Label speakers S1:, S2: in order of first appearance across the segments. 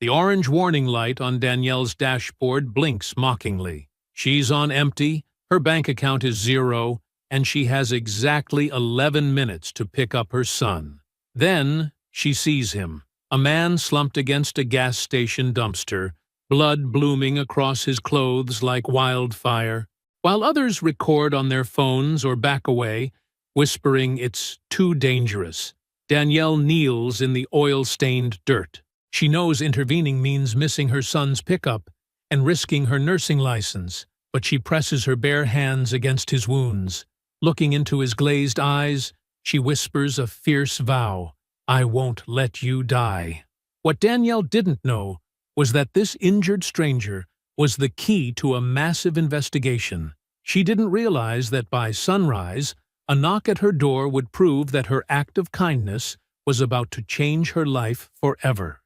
S1: The orange warning light on Danielle's dashboard blinks mockingly. She's on empty, her bank account is zero, and she has exactly 11 minutes to pick up her son. Then she sees him, a man slumped against a gas station dumpster, blood blooming across his clothes like wildfire. While others record on their phones or back away, whispering it's too dangerous, Danielle kneels in the oil-stained dirt. She knows intervening means missing her son's pickup and risking her nursing license, but she presses her bare hands against his wounds. Looking into his glazed eyes, she whispers a fierce vow, "I won't let you die." What Danielle didn't know was that this injured stranger was the key to a massive investigation. She didn't realize that by sunrise, a knock at her door would prove that her act of kindness was about to change her life forever.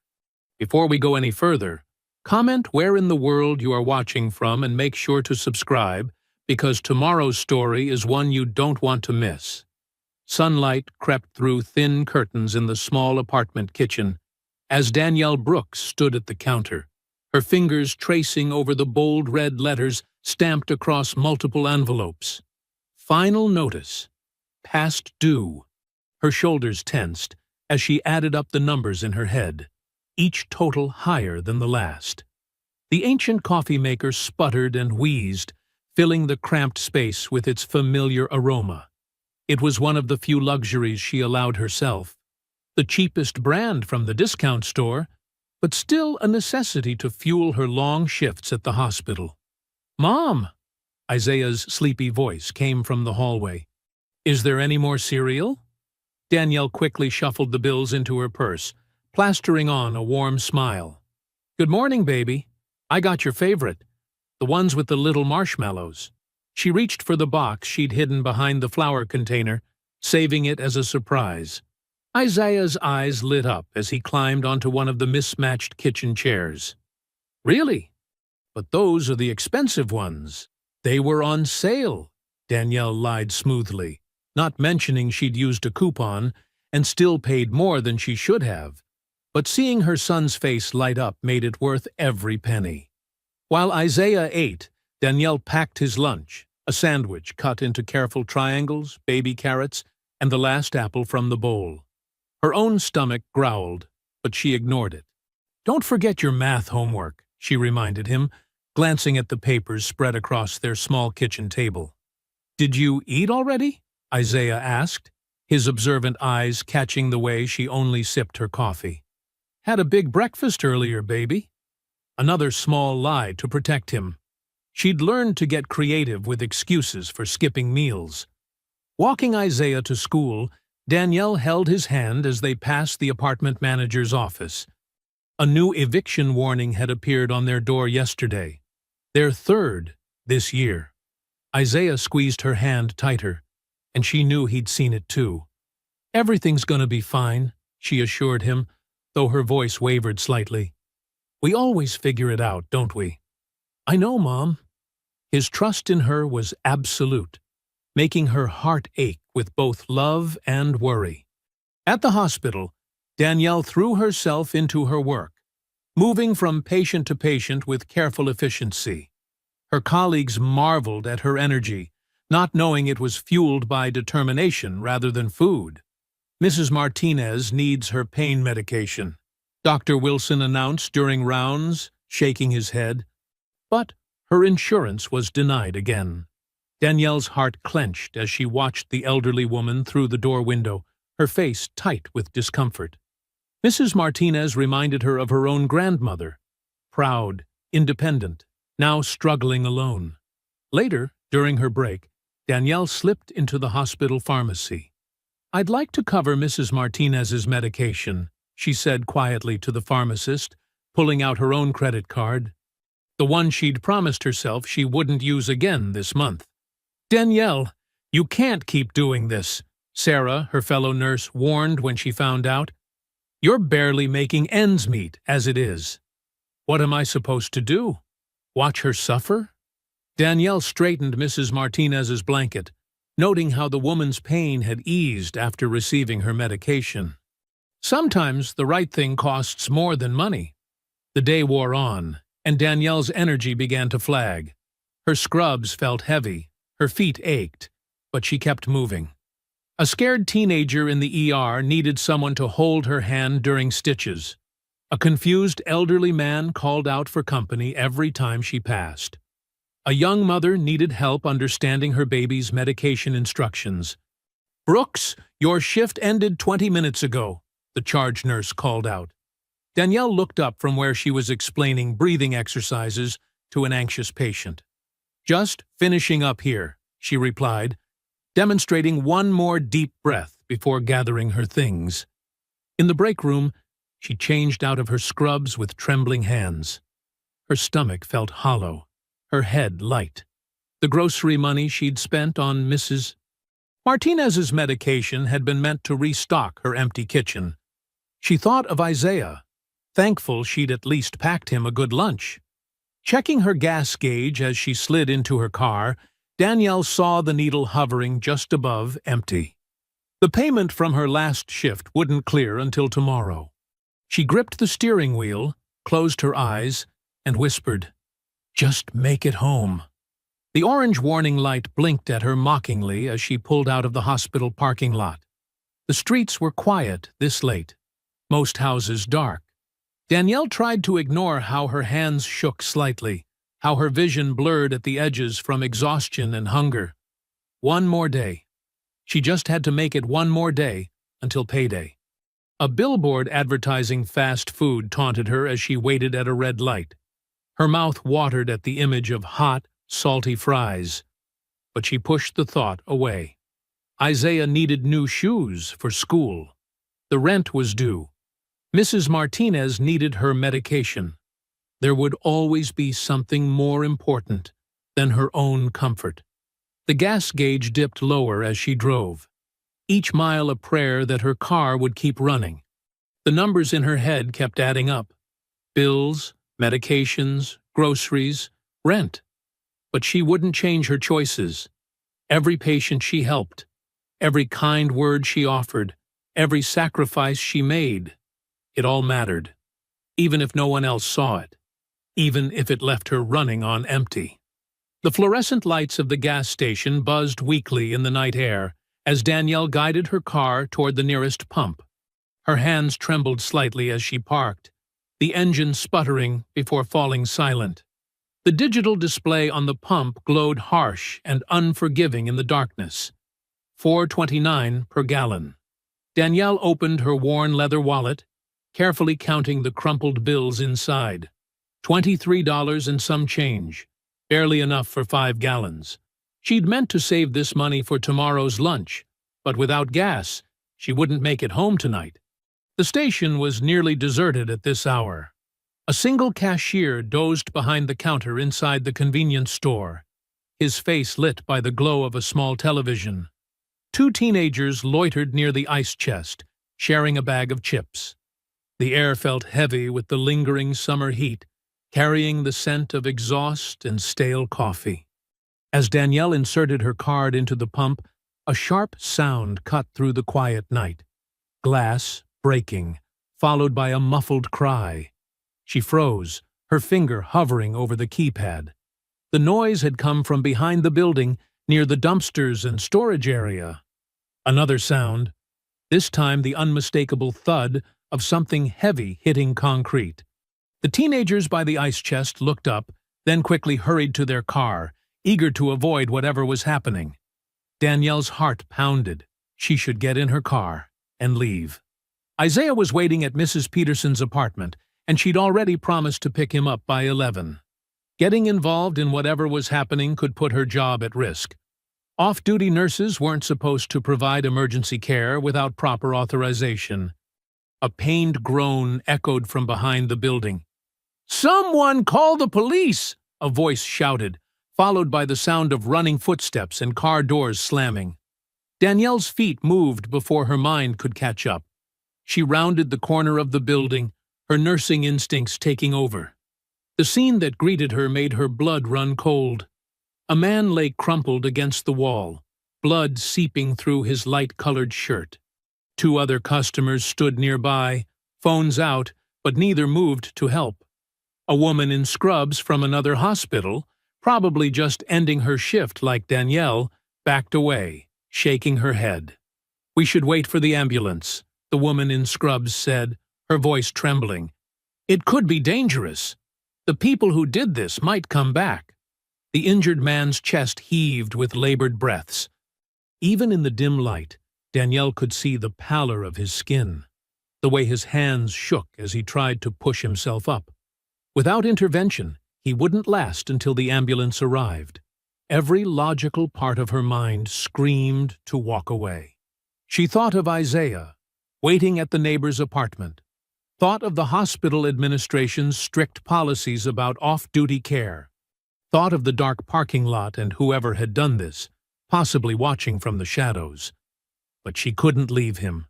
S1: Before we go any further, comment where in the world you are watching from and make sure to subscribe, because tomorrow's story is one you don't want to miss. Sunlight crept through thin curtains in the small apartment kitchen as Danielle Brooks stood at the counter, her fingers tracing over the bold red letters stamped across multiple envelopes. Final notice. Past due. Her shoulders tensed as she added up the numbers in her head, each total higher than the last. The ancient coffee maker sputtered and wheezed, filling the cramped space with its familiar aroma. It was one of the few luxuries she allowed herself. The cheapest brand from the discount store, but still a necessity to fuel her long shifts at the hospital. "Mom!" Isaiah's sleepy voice came from the hallway. "Is there any more cereal?" Danielle quickly shuffled the bills into her purse, plastering on a warm smile. "Good morning, baby. I got your favorite, the ones with the little marshmallows." She reached for the box she'd hidden behind the flour container, saving it as a surprise. Isaiah's eyes lit up as he climbed onto one of the mismatched kitchen chairs. "Really? But those are the expensive ones." "They were on sale," Danielle lied smoothly, not mentioning she'd used a coupon and still paid more than she should have. But seeing her son's face light up made it worth every penny. While Isaiah ate, Danielle packed his lunch, a sandwich cut into careful triangles, baby carrots, and the last apple from the bowl. Her own stomach growled, but she ignored it. "Don't forget your math homework," she reminded him, glancing at the papers spread across their small kitchen table. "Did you eat already?" Isaiah asked, his observant eyes catching the way she only sipped her coffee. "Had a big breakfast earlier, baby." Another small lie to protect him. She'd learned to get creative with excuses for skipping meals. Walking Isaiah to school, Danielle held his hand as they passed the apartment manager's office. A new eviction warning had appeared on their door yesterday, their third this year. Isaiah squeezed her hand tighter, and she knew he'd seen it too. "Everything's gonna be fine," she assured him, though her voice wavered slightly. "We always figure it out, don't we?" "I know, Mom." His trust in her was absolute, making her heart ache with both love and worry. At the hospital, Danielle threw herself into her work, moving from patient to patient with careful efficiency. Her colleagues marveled at her energy, not knowing it was fueled by determination rather than food. "Mrs. Martinez needs her pain medication," Dr. Wilson announced during rounds, shaking his head. But her insurance was denied again. Danielle's heart clenched as she watched the elderly woman through the door window, her face tight with discomfort. Mrs. Martinez reminded her of her own grandmother, proud, independent, now struggling alone. Later, during her break, Danielle slipped into the hospital pharmacy. "I'd like to cover Mrs. Martinez's medication," she said quietly to the pharmacist, pulling out her own credit card, the one she'd promised herself she wouldn't use again this month. "Danielle, you can't keep doing this," Sarah, her fellow nurse, warned when she found out. "You're barely making ends meet as it is." "What am I supposed to do? Watch her suffer?" Danielle straightened Mrs. Martinez's blanket, noting how the woman's pain had eased after receiving her medication. "Sometimes the right thing costs more than money." The day wore on, and Danielle's energy began to flag. Her scrubs felt heavy, her feet ached, but she kept moving. A scared teenager in the ER needed someone to hold her hand during stitches. A confused elderly man called out for company every time she passed. A young mother needed help understanding her baby's medication instructions. "Brooks, your shift ended 20 minutes ago," the charge nurse called out. Danielle looked up from where she was explaining breathing exercises to an anxious patient. "Just finishing up here," she replied, demonstrating one more deep breath before gathering her things. In the break room, she changed out of her scrubs with trembling hands. Her stomach felt hollow, her head light. The grocery money she'd spent on Mrs. Martinez's medication had been meant to restock her empty kitchen. She thought of Isaiah, thankful she'd at least packed him a good lunch. Checking her gas gauge as she slid into her car, Danielle saw the needle hovering just above empty. The payment from her last shift wouldn't clear until tomorrow. She gripped the steering wheel, closed her eyes, and whispered, "Just make it home." The orange warning light blinked at her mockingly as she pulled out of the hospital parking lot. The streets were quiet this late, most houses dark. Danielle tried to ignore how her hands shook slightly, how her vision blurred at the edges from exhaustion and hunger. One more day. She just had to make it one more day until payday. A billboard advertising fast food taunted her as she waited at a red light. Her mouth watered at the image of hot, salty fries, but she pushed the thought away. Isaiah needed new shoes for school. The rent was due. Mrs. Martinez needed her medication. There would always be something more important than her own comfort. The gas gauge dipped lower as she drove, each mile a prayer that her car would keep running. The numbers in her head kept adding up. Bills, medications, groceries, rent. But she wouldn't change her choices. Every patient she helped, every kind word she offered, every sacrifice she made, it all mattered, even if no one else saw it, even if it left her running on empty. The fluorescent lights of the gas station buzzed weakly in the night air as Danielle guided her car toward the nearest pump. Her hands trembled slightly as she parked, the engine sputtering before falling silent. The digital display on the pump glowed harsh and unforgiving in the darkness. $4.29 per gallon. Danielle opened her worn leather wallet, carefully counting the crumpled bills inside. $23 and some change, barely enough for 5 gallons. She'd meant to save this money for tomorrow's lunch, but without gas, she wouldn't make it home tonight. The station was nearly deserted at this hour. A single cashier dozed behind the counter inside the convenience store, his face lit by the glow of a small television. 2 teenagers loitered near the ice chest, sharing a bag of chips. The air felt heavy with the lingering summer heat, carrying the scent of exhaust and stale coffee. As Danielle inserted her card into the pump, a sharp sound cut through the quiet night. Glass breaking, followed by a muffled cry. She froze, her finger hovering over the keypad. The noise had come from behind the building, near the dumpsters and storage area. Another sound, this time the unmistakable thud of something heavy hitting concrete. The teenagers by the ice chest looked up, then quickly hurried to their car, eager to avoid whatever was happening. Danielle's heart pounded. She should get in her car and leave. Isaiah was waiting at Mrs. Peterson's apartment, and she'd already promised to pick him up by 11. Getting involved in whatever was happening could put her job at risk. Off-duty nurses weren't supposed to provide emergency care without proper authorization. A pained groan echoed from behind the building. "Someone call the police!" a voice shouted, followed by the sound of running footsteps and car doors slamming. Danielle's feet moved before her mind could catch up. She rounded the corner of the building, her nursing instincts taking over. The scene that greeted her made her blood run cold. A man lay crumpled against the wall, blood seeping through his light-colored shirt. 2 other customers stood nearby, phones out, but neither moved to help. A woman in scrubs from another hospital, probably just ending her shift like Danielle, backed away, shaking her head. "We should wait for the ambulance," the woman in scrubs said, her voice trembling. "It could be dangerous. The people who did this might come back." The injured man's chest heaved with labored breaths. Even in the dim light, Danielle could see the pallor of his skin, the way his hands shook as he tried to push himself up. Without intervention, he wouldn't last until the ambulance arrived. Every logical part of her mind screamed to walk away. She thought of Isaiah, waiting at the neighbor's apartment, thought of the hospital administration's strict policies about off-duty care, thought of the dark parking lot and whoever had done this, possibly watching from the shadows. But she couldn't leave him.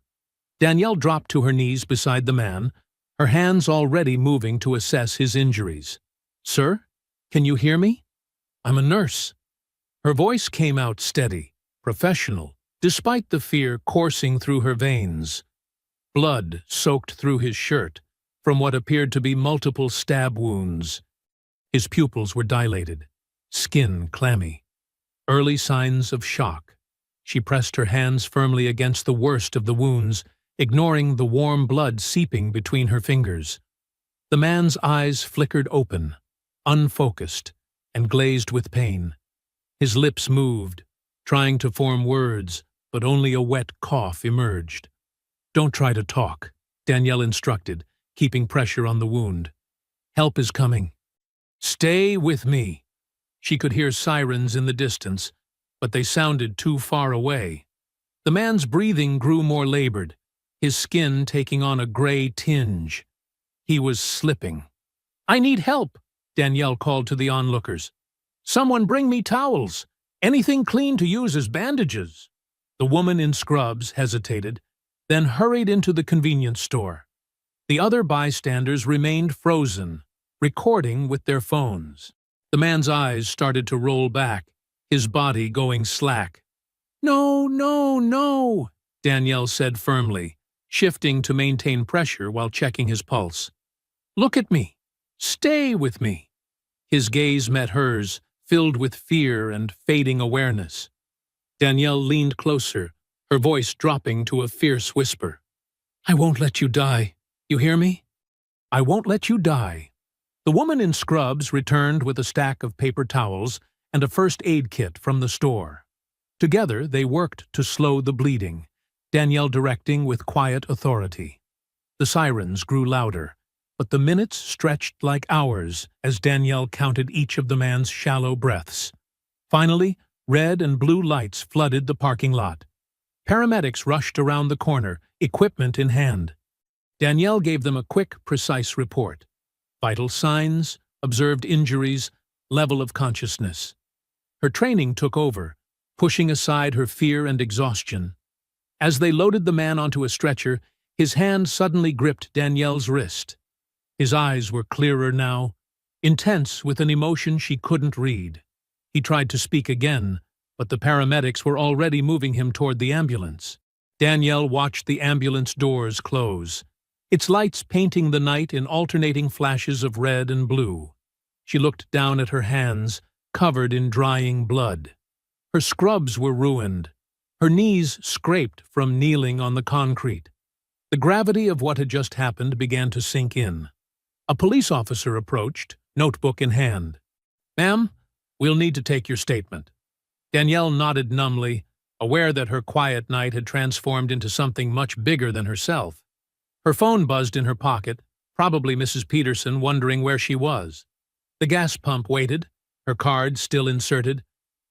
S1: Danielle dropped to her knees beside the man, her hands already moving to assess his injuries. "Sir, can you hear me? I'm a nurse." Her voice came out steady, professional, despite the fear coursing through her veins. Blood soaked through his shirt from what appeared to be multiple stab wounds. His pupils were dilated, skin clammy. Early signs of shock. She pressed her hands firmly against the worst of the wounds, ignoring the warm blood seeping between her fingers. The man's eyes flickered open, unfocused, and glazed with pain. His lips moved, trying to form words, but only a wet cough emerged. "Don't try to talk," Danielle instructed, keeping pressure on the wound. "Help is coming." "Stay with me." She could hear sirens in the distance, but they sounded too far away. The man's breathing grew more labored, his skin taking on a gray tinge. He was slipping. "I need help," Danielle called to the onlookers. "Someone bring me towels. Anything clean to use as bandages." The woman in scrubs hesitated, then hurried into the convenience store. The other bystanders remained frozen, recording with their phones. The man's eyes started to roll back, his body going slack. "No, no, no," Danielle said firmly, shifting to maintain pressure while checking his pulse. "Look at me. Stay with me." His gaze met hers, filled with fear and fading awareness. Danielle leaned closer, her voice dropping to a fierce whisper. "I won't let you die. You hear me? I won't let you die." The woman in scrubs returned with a stack of paper towels and a first aid kit from the store. Together, they worked to slow the bleeding, Danielle directing with quiet authority. The sirens grew louder, but the minutes stretched like hours as Danielle counted each of the man's shallow breaths. Finally, red and blue lights flooded the parking lot. Paramedics rushed around the corner, equipment in hand. Danielle gave them a quick, precise report. Vital signs, observed injuries, level of consciousness. Her training took over, pushing aside her fear and exhaustion. As they loaded the man onto a stretcher, his hand suddenly gripped Danielle's wrist. His eyes were clearer now, intense with an emotion she couldn't read. He tried to speak again, but the paramedics were already moving him toward the ambulance. Danielle watched the ambulance doors close, its lights painting the night in alternating flashes of red and blue. She looked down at her hands, covered in drying blood. Her scrubs were ruined, her knees scraped from kneeling on the concrete. The gravity of what had just happened began to sink in. A police officer approached, notebook in hand. "Ma'am, we'll need to take your statement." Danielle nodded numbly, aware that her quiet night had transformed into something much bigger than herself. Her phone buzzed in her pocket, probably Mrs. Peterson wondering where she was. The gas pump waited, her card still inserted,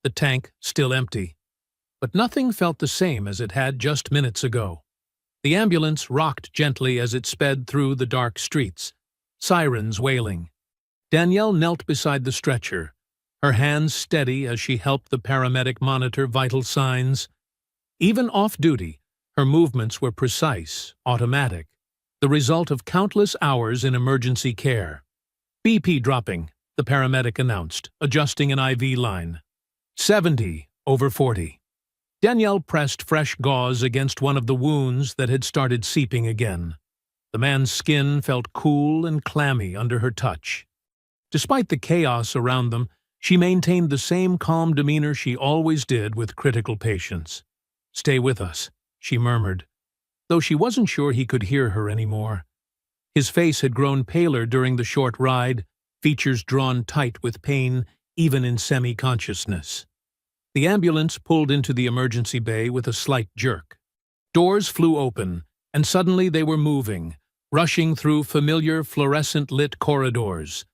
S1: the tank still empty. But nothing felt the same as it had just minutes ago. The ambulance rocked gently as it sped through the dark streets, sirens wailing. Danielle knelt beside the stretcher, her hands steady as she helped the paramedic monitor vital signs. Even off-duty, her movements were precise, automatic, the result of countless hours in emergency care. "BP dropping," the paramedic announced, adjusting an IV line. 70/40. Danielle pressed fresh gauze against one of the wounds that had started seeping again. The man's skin felt cool and clammy under her touch. Despite the chaos around them, she maintained the same calm demeanor she always did with critical patients. "Stay with us," she murmured, though she wasn't sure he could hear her anymore. His face had grown paler during the short ride, features drawn tight with pain, even in semi-consciousness. The ambulance pulled into the emergency bay with a slight jerk. Doors flew open, and suddenly they were moving, rushing through familiar fluorescent-lit corridors.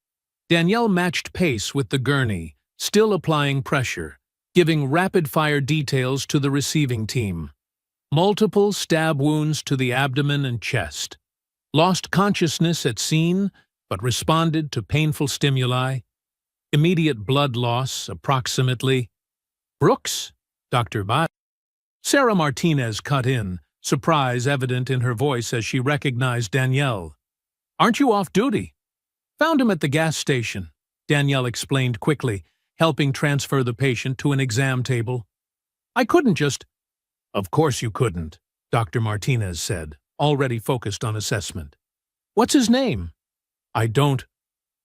S1: Danielle matched pace with the gurney, still applying pressure, giving rapid-fire details to the receiving team. Multiple stab wounds to the abdomen and chest. Lost consciousness at scene, but responded to painful stimuli. Immediate blood loss, approximately. "Brooks?" Dr. Bott. Sarah Martinez cut in, surprise evident in her voice as she recognized Danielle. "Aren't you off duty?" "Found him at the gas station," Danielle explained quickly, helping transfer the patient to an exam table. "I couldn't just—" "Of course you couldn't," Dr. Martinez said, already focused on assessment. "What's his name?" "I don't—"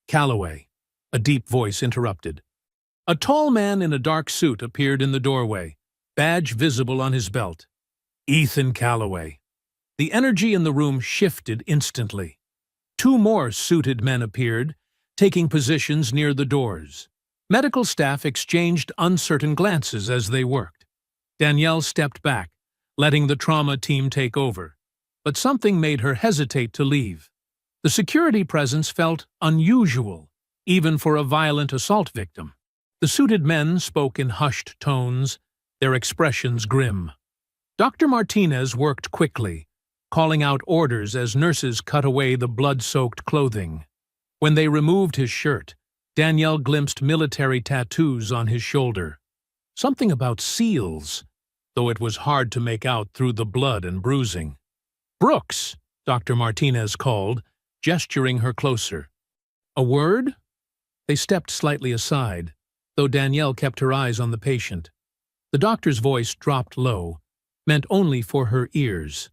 S1: "Calloway," a deep voice interrupted. A tall man in a dark suit appeared in the doorway, badge visible on his belt. "Ethan Calloway." The energy in the room shifted instantly. Two more suited men appeared, taking positions near the doors. Medical staff exchanged uncertain glances as they worked. Danielle stepped back, letting the trauma team take over, but something made her hesitate to leave. The security presence felt unusual, even for a violent assault victim. The suited men spoke in hushed tones, their expressions grim. Dr. Martinez worked quickly, calling out orders as nurses cut away the blood-soaked clothing. When they removed his shirt, Danielle glimpsed military tattoos on his shoulder. Something about SEALs, though it was hard to make out through the blood and bruising. "Brooks," Dr. Martinez called, gesturing her closer. "A word?" They stepped slightly aside, though Danielle kept her eyes on the patient. The doctor's voice dropped low, meant only for her ears.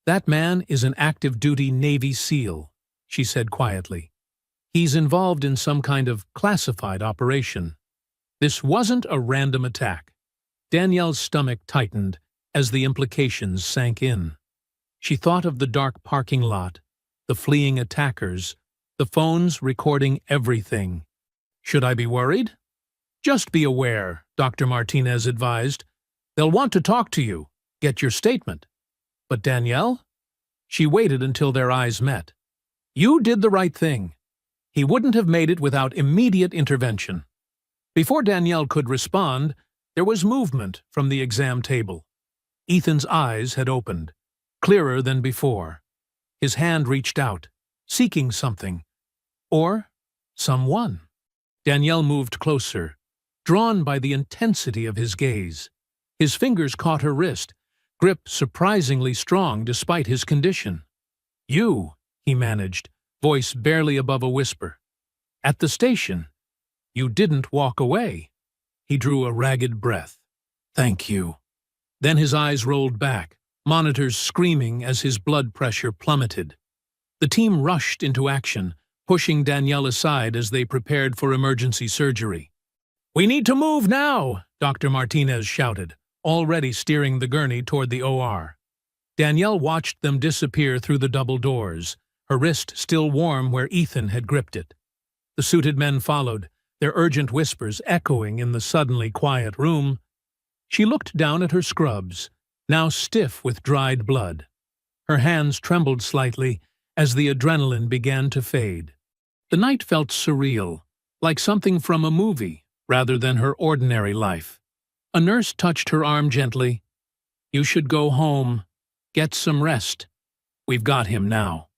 S1: "That man is an active-duty Navy SEAL," she said quietly. "He's involved in some kind of classified operation. This wasn't a random attack." Danielle's stomach tightened as the implications sank in. She thought of the dark parking lot, the fleeing attackers, the phones recording everything. "Should I be worried?" "Just be aware," Dr. Martinez advised. "They'll want to talk to you, get your statement." "But Danielle?" She waited until their eyes met. "You did the right thing. He wouldn't have made it without immediate intervention." Before Danielle could respond, there was movement from the exam table. Ethan's eyes had opened, clearer than before. His hand reached out, seeking something. Or someone. Danielle moved closer, drawn by the intensity of his gaze. His fingers caught her wrist, grip surprisingly strong despite his condition. "You," he managed, voice barely above a whisper. "At the station. You didn't walk away." He drew a ragged breath. "Thank you." Then his eyes rolled back, monitors screaming as his blood pressure plummeted. The team rushed into action, pushing Danielle aside as they prepared for emergency surgery. "We need to move now," Dr. Martinez shouted, already steering the gurney toward the OR. Danielle watched them disappear through the double doors, her wrist still warm where Ethan had gripped it. The suited men followed, their urgent whispers echoing in the suddenly quiet room. She looked down at her scrubs, now stiff with dried blood. Her hands trembled slightly as the adrenaline began to fade. The night felt surreal, like something from a movie rather than her ordinary life. A nurse touched her arm gently. "You should go home. Get some rest. We've got him now."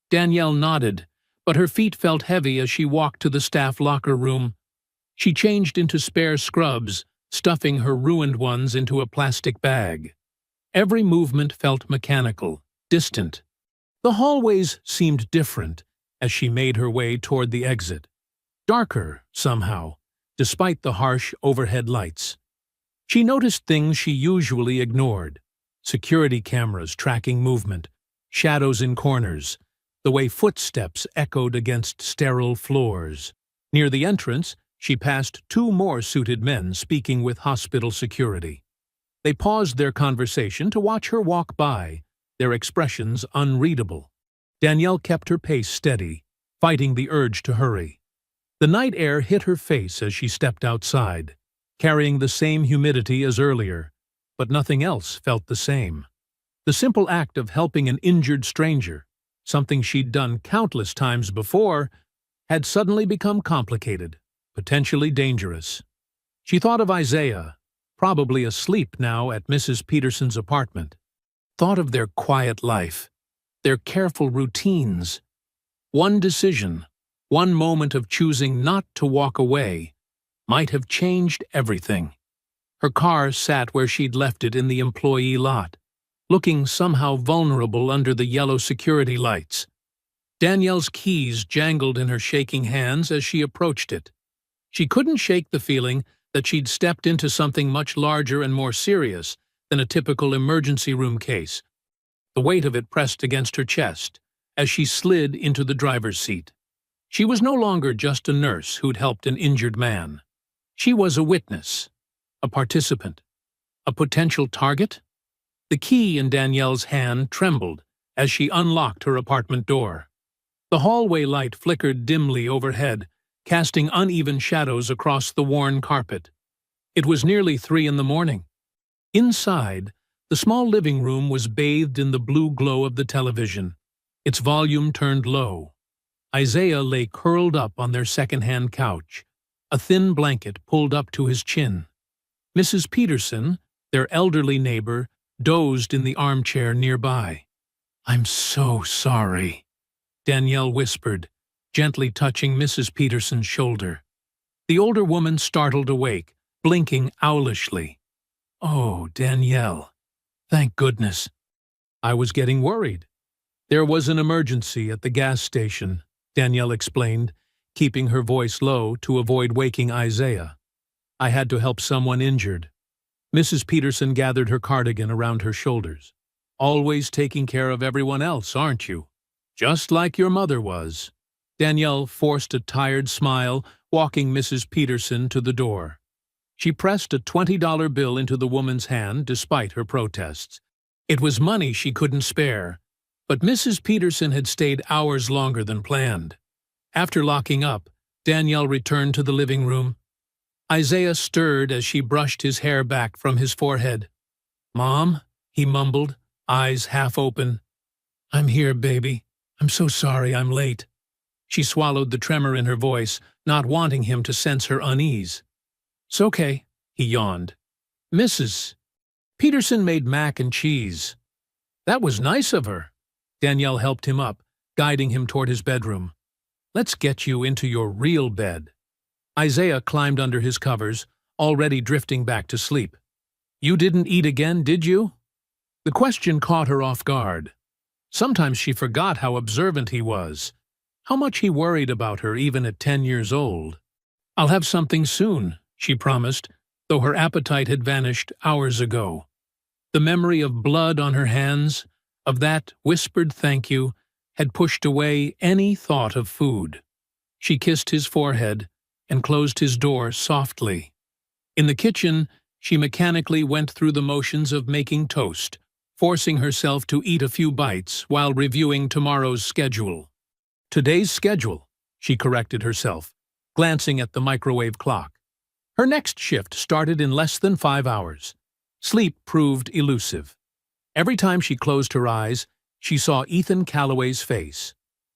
S1: Danielle nodded, but her feet felt heavy as she walked to the staff locker room. She changed into spare scrubs, stuffing her ruined ones into a plastic bag. Every movement felt mechanical, distant. The hallways seemed different as she made her way toward the exit. Darker, somehow, despite the harsh overhead lights. She noticed things she usually ignored. Security cameras tracking movement, shadows in corners, the way footsteps echoed against sterile floors. Near the entrance, she passed two more suited men speaking with hospital security. They paused their conversation to watch her walk by, their expressions unreadable. Danielle kept her pace steady, fighting the urge to hurry. The night air hit her face as she stepped outside, carrying the same humidity as earlier, but nothing else felt the same. The simple act of helping an injured stranger, something she'd done countless times before, had suddenly become complicated, potentially dangerous. She thought of Isaiah, probably asleep now at Mrs. Peterson's apartment. Thought of their quiet life, their careful routines. One decision, one moment of choosing not to walk away, might have changed everything. Her car sat where she'd left it in the employee lot, looking somehow vulnerable under the yellow security lights. Danielle's keys jangled in her shaking hands as she approached it. She couldn't shake the feeling that she'd stepped into something much larger and more serious than a typical emergency room case. The weight of it pressed against her chest as she slid into the driver's seat. She was no longer just a nurse who'd helped an injured man. She was a witness, a participant, a potential target. The key in Danielle's hand trembled as she unlocked her apartment door. The hallway light flickered dimly overhead, casting uneven shadows across the worn carpet. It was nearly 3 in the morning. Inside, the small living room was bathed in the blue glow of the television, its volume turned low. Isaiah lay curled up on their second-hand couch, a thin blanket pulled up to his chin. Mrs. Peterson, their elderly neighbor, dozed in the armchair nearby. "I'm so sorry," Danielle whispered, gently touching Mrs. Peterson's shoulder. The older woman startled awake, blinking owlishly. "Oh, Danielle. Thank goodness." "I was getting worried. There was an emergency at the gas station," Danielle explained, keeping her voice low to avoid waking Isaiah. "I had to help someone injured." Mrs. Peterson gathered her cardigan around her shoulders. "Always taking care of everyone else, aren't you? Just like your mother was." Danielle forced a tired smile, walking Mrs. Peterson to the door. She pressed a $20 bill into the woman's hand despite her protests. It was money she couldn't spare, but Mrs. Peterson had stayed hours longer than planned. After locking up, Danielle returned to the living room. Isaiah stirred as she brushed his hair back from his forehead. "Mom," he mumbled, eyes half open. "I'm here, baby. I'm so sorry I'm late." She swallowed the tremor in her voice, not wanting him to sense her unease. "It's okay," he yawned. "Mrs. Peterson made mac and cheese." "That was nice of her." Danielle helped him up, guiding him toward his bedroom. "Let's get you into your real bed." Isaiah climbed under his covers, already drifting back to sleep. "You didn't eat again, did you?" The question caught her off guard. Sometimes she forgot how observant he was, how much he worried about her even at 10 years old. "I'll have something soon," she promised, though her appetite had vanished hours ago. The memory of blood on her hands, of that whispered thank you, had pushed away any thought of food. She kissed his forehead and closed his door softly. In the kitchen, she mechanically went through the motions of making toast, forcing herself to eat a few bites while reviewing tomorrow's schedule. "Today's schedule," she corrected herself, glancing at the microwave clock. Her next shift started in less than 5 hours. Sleep proved elusive. Every time she closed her eyes, she saw Ethan Calloway's face,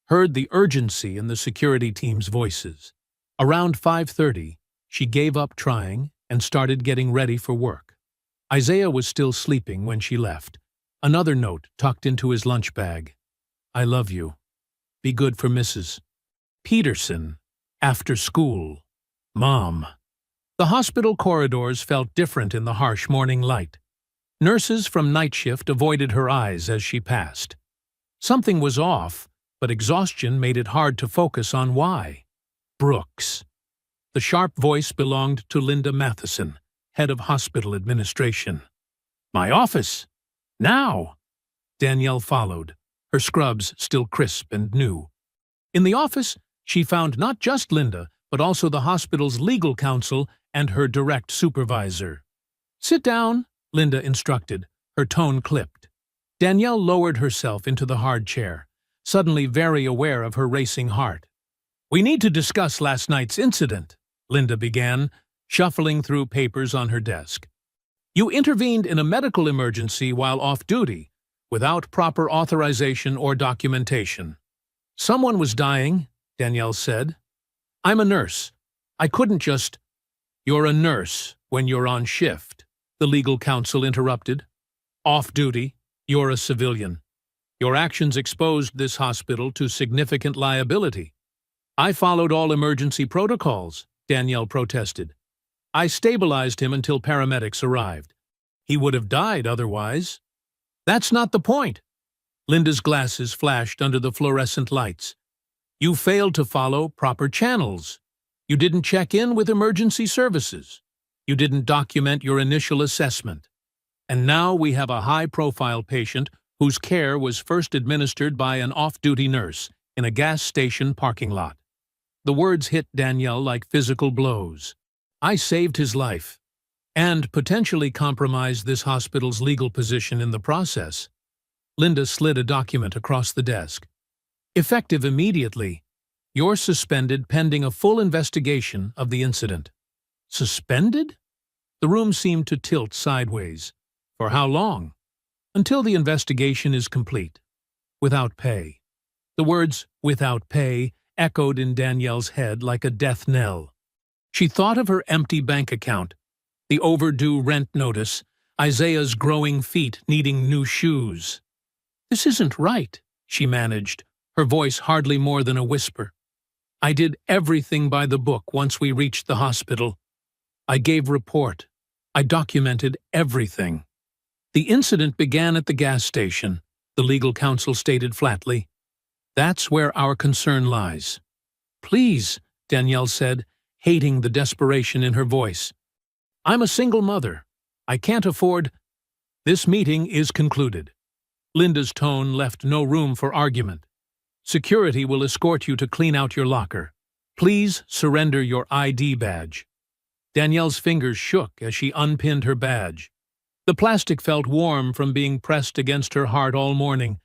S1: heard the urgency in the security team's voices. Around 5:30, she gave up trying and started getting ready for work. Isaiah was still sleeping when she left, another note tucked into his lunch bag. "I love you. Be good for Mrs. Peterson. After school. Mom." The hospital corridors felt different in the harsh morning light. Nurses from night shift avoided her eyes as she passed. Something was off, but exhaustion made it hard to focus on why. Brooks. The sharp voice belonged to Linda Matheson, head of hospital administration. "My office! Now!" Danielle followed, her scrubs still crisp and new. In the office, she found not just Linda, but also the hospital's legal counsel and her direct supervisor. "Sit down," Linda instructed, her tone clipped. Danielle lowered herself into the hard chair, suddenly very aware of her racing heart. "We need to discuss last night's incident," Linda began, shuffling through papers on her desk. "You intervened in a medical emergency while off duty, without proper authorization or documentation." "Someone was dying," Danielle said. "I'm a nurse. I couldn't just—" "You're a nurse when you're on shift," the legal counsel interrupted. "Off duty, you're a civilian. Your actions exposed this hospital to significant liability." "I followed all emergency protocols," Danielle protested. "I stabilized him until paramedics arrived. He would have died otherwise." "That's not the point." Linda's glasses flashed under the fluorescent lights. "You failed to follow proper channels. You didn't check in with emergency services. You didn't document your initial assessment. And now we have a high-profile patient whose care was first administered by an off-duty nurse in a gas station parking lot." The words hit Danielle like physical blows. "I saved his life, and potentially compromised this hospital's legal position in the process." Linda slid a document across the desk. "Effective immediately. You're suspended pending a full investigation of the incident." "Suspended?" The room seemed to tilt sideways. "For how long?" "Until the investigation is complete. Without pay." The words, "without pay," echoed in Danielle's head like a death knell. She thought of her empty bank account, the overdue rent notice, Isaiah's growing feet needing new shoes. "This isn't right," she managed, her voice hardly more than a whisper. "I did everything by the book once we reached the hospital. I gave report. I documented everything." "The incident began at the gas station," the legal counsel stated flatly. "That's where our concern lies." "Please," Danielle said, hating the desperation in her voice. "I'm a single mother. I can't afford—" "This meeting is concluded." Linda's tone left no room for argument. "Security will escort you to clean out your locker. Please surrender your ID badge." Danielle's fingers shook as she unpinned her badge. The plastic felt warm from being pressed against her heart all morning,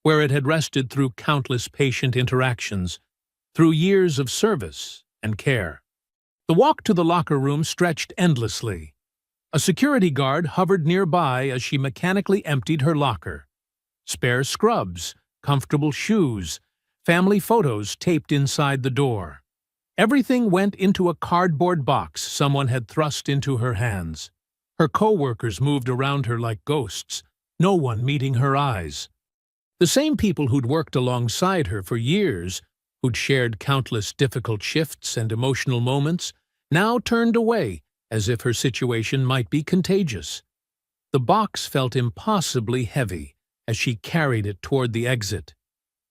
S1: where it had rested through countless patient interactions, through years of service and care. The walk to the locker room stretched endlessly. A security guard hovered nearby as she mechanically emptied her locker. Spare scrubs, comfortable shoes, family photos taped inside the door. Everything went into a cardboard box someone had thrust into her hands. Her co-workers moved around her like ghosts, no one meeting her eyes. The same people who'd worked alongside her for years, who'd shared countless difficult shifts and emotional moments, now turned away as if her situation might be contagious. The box felt impossibly heavy as she carried it toward the exit.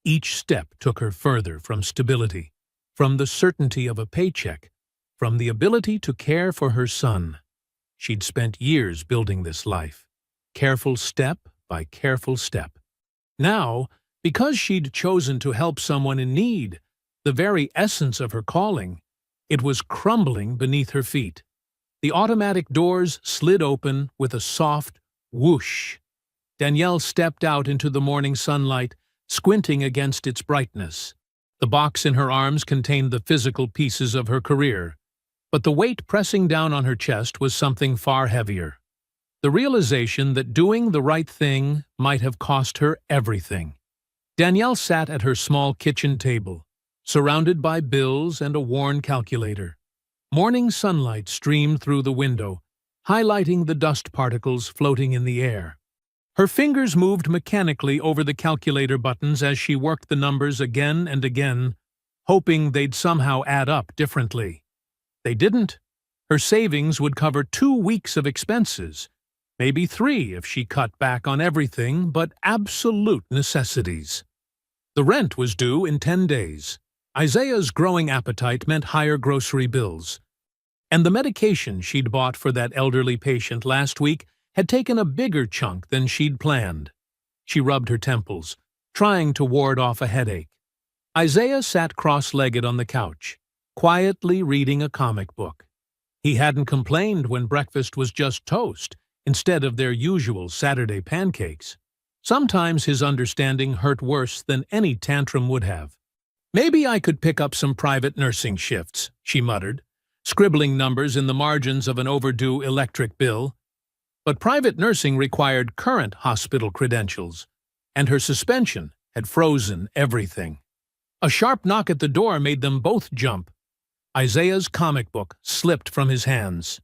S1: Each step took her further from stability, from the certainty of a paycheck, from the ability to care for her son. She'd spent years building this life, careful step by careful step. Now, because she'd chosen to help someone in need, the very essence of her calling, it was crumbling beneath her feet. The automatic doors slid open with a soft whoosh. Danielle stepped out into the morning sunlight, squinting against its brightness. The box in her arms contained the physical pieces of her career, but the weight pressing down on her chest was something far heavier. The realization that doing the right thing might have cost her everything. Danielle sat at her small kitchen table, surrounded by bills and a worn calculator. Morning sunlight streamed through the window, highlighting the dust particles floating in the air. Her fingers moved mechanically over the calculator buttons as she worked the numbers again and again, hoping they'd somehow add up differently. They didn't. Her savings would cover 2 weeks of expenses, maybe 3 if she cut back on everything but absolute necessities. The rent was due in 10 days. Isaiah's growing appetite meant higher grocery bills. And the medication she'd bought for that elderly patient last week had taken a bigger chunk than she'd planned. She rubbed her temples, trying to ward off a headache. Isaiah sat cross-legged on the couch, quietly reading a comic book. He hadn't complained when breakfast was just toast instead of their usual Saturday pancakes. Sometimes his understanding hurt worse than any tantrum would have. "Maybe I could pick up some private nursing shifts," she muttered, scribbling numbers in the margins of an overdue electric bill. But private nursing required current hospital credentials, and her suspension had frozen everything. A sharp knock at the door made them both jump. Isaiah's comic book slipped from his hands.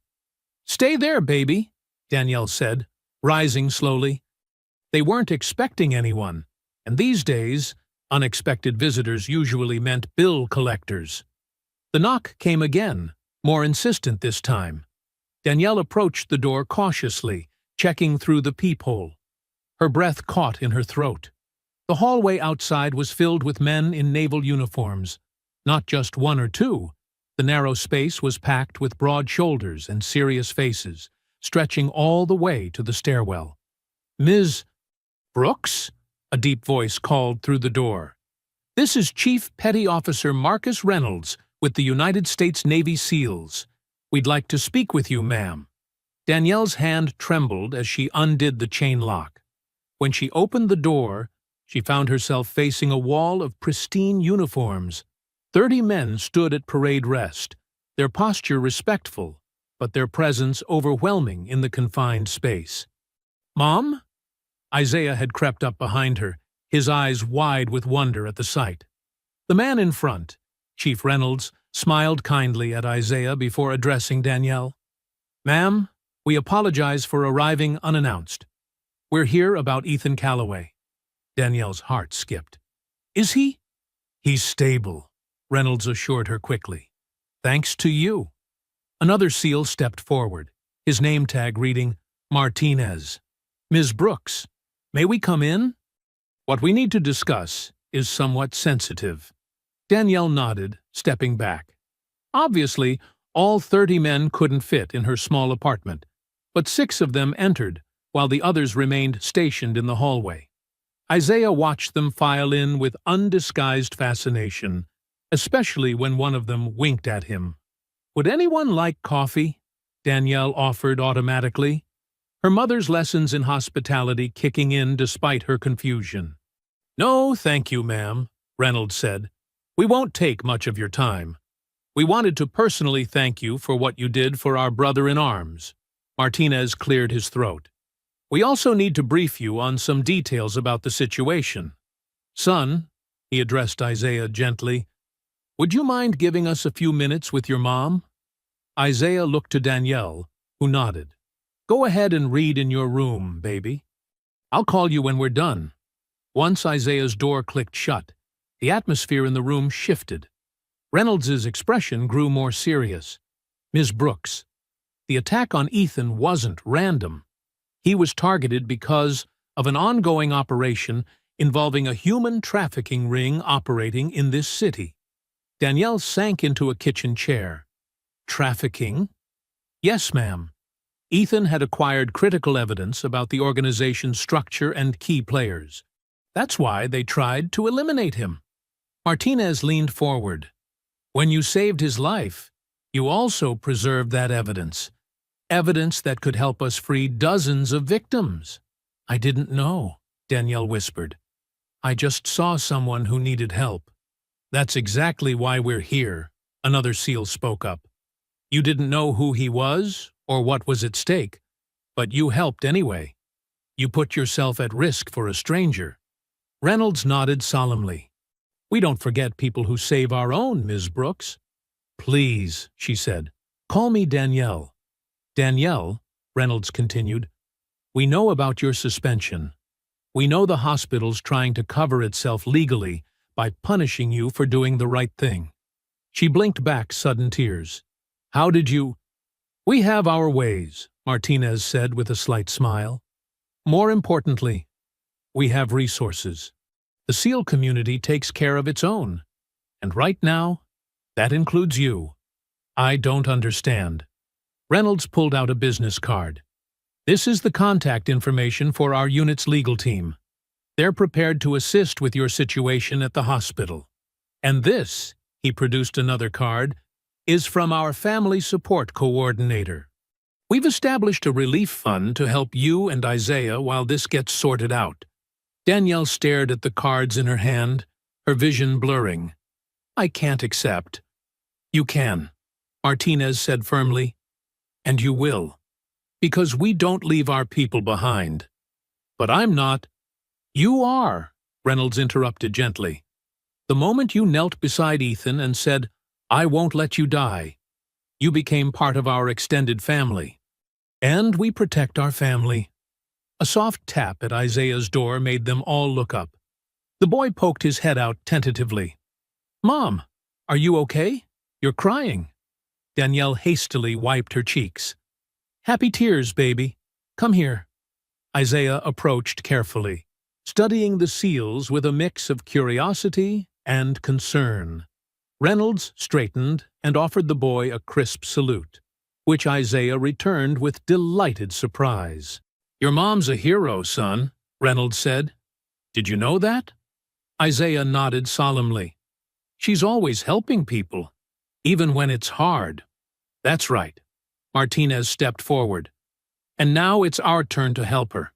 S1: "Stay there, baby," Danielle said, rising slowly. They weren't expecting anyone, and these days, unexpected visitors usually meant bill collectors. The knock came again, more insistent this time. Danielle approached the door cautiously, checking through the peephole. Her breath caught in her throat. The hallway outside was filled with men in naval uniforms. Not just one or two. The narrow space was packed with broad shoulders and serious faces, stretching all the way to the stairwell. "Ms. Brooks?" a deep voice called through the door. "This is Chief Petty Officer Marcus Reynolds with the United States Navy SEALs. We'd like to speak with you, ma'am." Danielle's hand trembled as she undid the chain lock. When she opened the door, she found herself facing a wall of pristine uniforms. 30 men stood at parade rest, their posture respectful, but their presence overwhelming in the confined space. "Mom?" Isaiah had crept up behind her, his eyes wide with wonder at the sight. The man in front, Chief Reynolds, smiled kindly at Isaiah before addressing Danielle. "Ma'am, we apologize for arriving unannounced. We're here about Ethan Calloway." Danielle's heart skipped. "Is he?" "He's stable," Reynolds assured her quickly. "Thanks to you." Another SEAL stepped forward, his name tag reading Martinez. "Ms. Brooks, may we come in? What we need to discuss is somewhat sensitive." Danielle nodded, stepping back. Obviously, all 30 men couldn't fit in her small apartment, but 6 of them entered, while the others remained stationed in the hallway. Isaiah watched them file in with undisguised fascination, especially when one of them winked at him. "Would anyone like coffee?" Danielle offered automatically, her mother's lessons in hospitality kicking in despite her confusion. "No, thank you, ma'am," Reynolds said. "We won't take much of your time. We wanted to personally thank you for what you did for our brother-in-arms." Martinez cleared his throat. "We also need to brief you on some details about the situation. Son," he addressed Isaiah gently, "would you mind giving us a few minutes with your mom?" Isaiah looked to Danielle, who nodded. "Go ahead and read in your room, baby. I'll call you when we're done." Once Isaiah's door clicked shut, the atmosphere in the room shifted. Reynolds's expression grew more serious. "Ms. Brooks, the attack on Ethan wasn't random. He was targeted because of an ongoing operation involving a human trafficking ring operating in this city." Danielle sank into a kitchen chair. "Trafficking?" "Yes, ma'am. Ethan had acquired critical evidence about the organization's structure and key players. That's why they tried to eliminate him." Martinez leaned forward. "When you saved his life, you also preserved that evidence. Evidence that could help us free dozens of victims." "I didn't know," Danielle whispered. "I just saw someone who needed help." "That's exactly why we're here," another SEAL spoke up. "You didn't know who he was or what was at stake, but you helped anyway. You put yourself at risk for a stranger." Reynolds nodded solemnly. "We don't forget people who save our own, Ms. Brooks." "Please," she said, "call me Danielle." "Danielle," Reynolds continued, "we know about your suspension. We know the hospital's trying to cover itself legally by punishing you for doing the right thing." She blinked back sudden tears. "How did you—" "We have our ways," Martinez said with a slight smile. "More importantly, we have resources. The SEAL community takes care of its own. And right now, that includes you." "I don't understand." Reynolds pulled out a business card. "This is the contact information for our unit's legal team. They're prepared to assist with your situation at the hospital. And this He produced another card, is from our Family Support Coordinator. We've established a relief fund to help you and Isaiah while this gets sorted out. Danielle stared at the cards in her hand, her vision blurring. I can't accept. You can, Martinez said firmly. And you will. Because we don't leave our people behind. But I'm not. You are, Reynolds interrupted gently. The moment you knelt beside Ethan and said, I won't let you die, you became part of our extended family. And we protect our family. A soft tap at Isaiah's door made them all look up. The boy poked his head out tentatively. Mom, are you okay? You're crying. Danielle hastily wiped her cheeks. Happy tears, baby. Come here. Isaiah approached carefully, studying the seals with a mix of curiosity and concern. Reynolds straightened and offered the boy a crisp salute, which Isaiah returned with delighted surprise. Your mom's a hero, son, Reynolds said. Did you know that? Isaiah nodded solemnly. She's always helping people, even when it's hard. That's right. Martinez stepped forward. And now it's our turn to help her.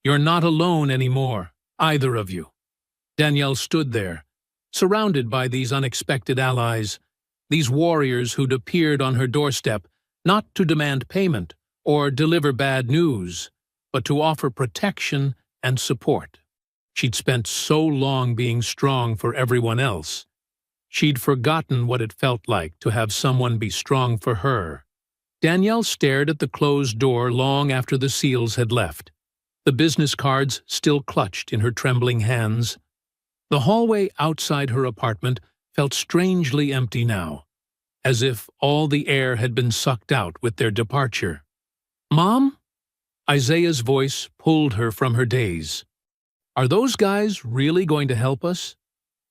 S1: You're not alone anymore, either of you. Danielle stood there, surrounded by these unexpected allies, these warriors who'd appeared on her doorstep not to demand payment or deliver bad news, but to offer protection and support. She'd spent so long being strong for everyone else. She'd forgotten what it felt like to have someone be strong for her. Danielle stared at the closed door long after the seals had left, the business cards still clutched in her trembling hands. The hallway outside her apartment felt strangely empty now, as if all the air had been sucked out with their departure. Mom? Isaiah's voice pulled her from her daze. Are those guys really going to help us?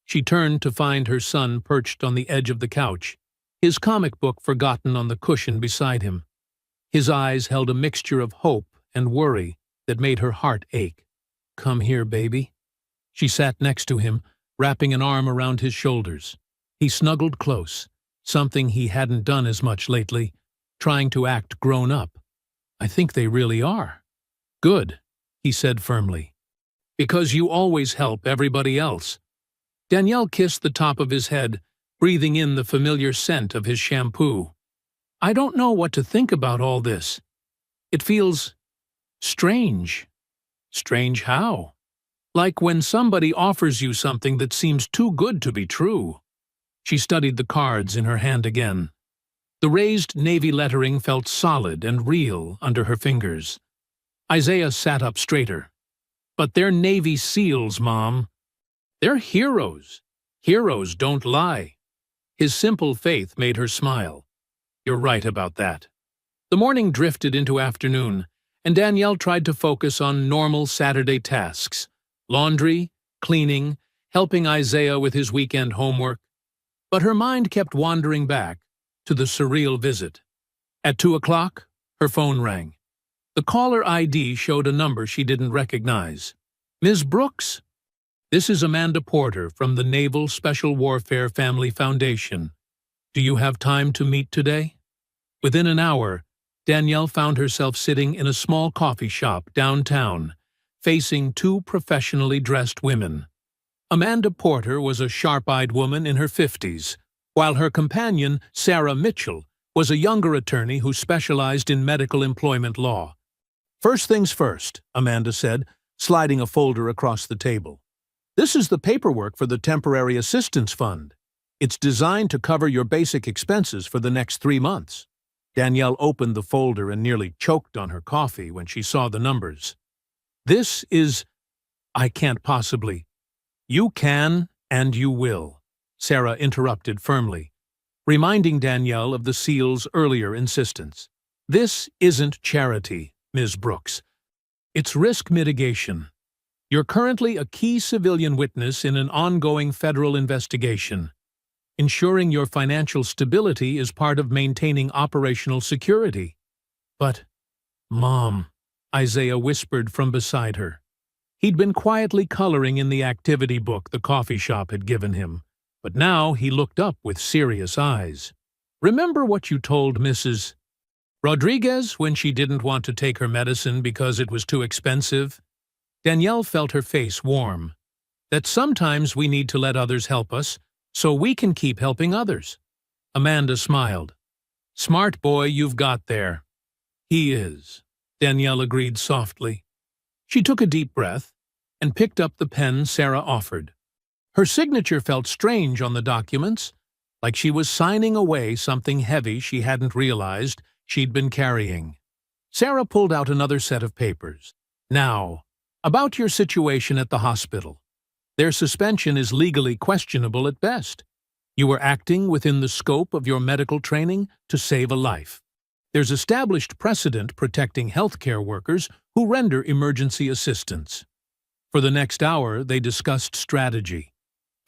S1: She turned to find her son perched on the edge of the couch, his comic book forgotten on the cushion beside him. His eyes held a mixture of hope and worry that made her heart ache. Come here, baby. She sat next to him, wrapping an arm around his shoulders. He snuggled close, something he hadn't done as much lately, trying to act grown up. I think they really are. Good, he said firmly. Because you always help everybody else. Danielle kissed the top of his head, breathing in the familiar scent of his shampoo. I don't know what to think about all this. It feels strange. Strange how? Like when somebody offers you something that seems too good to be true. She studied the cards in her hand again. The raised navy lettering felt solid and real under her fingers. Isaiah sat up straighter. But they're Navy SEALs, Mom. They're heroes. Heroes don't lie. His simple faith made her smile. You're right about that. The morning drifted into afternoon, and Danielle tried to focus on normal Saturday tasks. Laundry, cleaning, helping Isaiah with his weekend homework. But her mind kept wandering back to the surreal visit. At 2 o'clock, her phone rang. The caller ID showed a number she didn't recognize. Ms. Brooks? This is Amanda Porter from the Naval Special Warfare Family Foundation. Do you have time to meet today? Within an hour, Danielle found herself sitting in a small coffee shop downtown, facing two professionally dressed women. Amanda Porter was a sharp-eyed woman in her 50s, while her companion, Sarah Mitchell, was a younger attorney who specialized in medical employment law. First things first, Amanda said, sliding a folder across the table. This is the paperwork for the Temporary Assistance Fund. It's designed to cover your basic expenses for the next 3 months. Danielle opened the folder and nearly choked on her coffee when she saw the numbers. This is... I can't possibly. You can and you will, Sarah interrupted firmly, reminding Danielle of the SEAL's earlier insistence. This isn't charity, Ms. Brooks. It's risk mitigation. You're currently a key civilian witness in an ongoing federal investigation. Ensuring your financial stability is part of maintaining operational security. But, Mom, Isaiah whispered from beside her. He'd been quietly coloring in the activity book the coffee shop had given him, But now he looked up with serious eyes. "Remember what you told Mrs. Rodriguez when she didn't want to take her medicine because it was too expensive?" Danielle felt her face warm. "That sometimes we need to let others help us so we can keep helping others." Amanda smiled. "Smart boy you've got there." "He is," Danielle agreed softly. She took a deep breath and picked up the pen Sarah offered. Her signature felt strange on the documents, like she was signing away something heavy she hadn't realized she'd been carrying. Sarah pulled out another set of papers. "Now, about your situation at the hospital. Their suspension is legally questionable at best. You were acting within the scope of your medical training to save a life. There's established precedent protecting healthcare workers who render emergency assistance." For the next hour, they discussed strategy.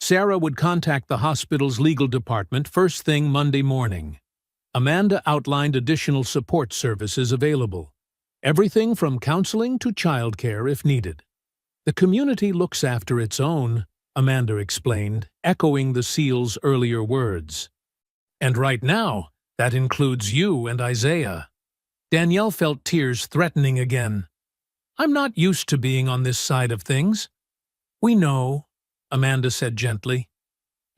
S1: Sarah would contact the hospital's legal department first thing Monday morning. Amanda outlined additional support services available, everything from counseling to childcare if needed. "The community looks after its own," Amanda explained, echoing the SEAL's earlier words. "And right now, that includes you and Isaiah." Danielle felt tears threatening again. "I'm not used to being on this side of things." "We know," Amanda said gently.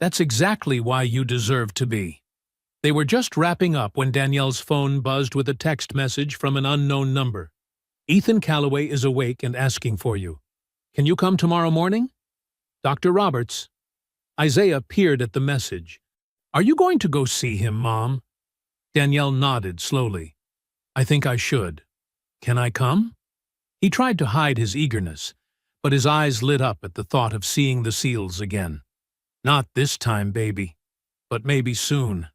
S1: "That's exactly why you deserve to be." They were just wrapping up when Danielle's phone buzzed with a text message from an unknown number. "Ethan Calloway is awake and asking for you. Can you come tomorrow morning? Dr. Roberts." Isaiah peered at the message. "Are you going to go see him, Mom?" Danielle nodded slowly. "I think I should. Can I come?" He tried to hide his eagerness, but his eyes lit up at the thought of seeing the SEALs again. "Not this time, baby, but maybe soon."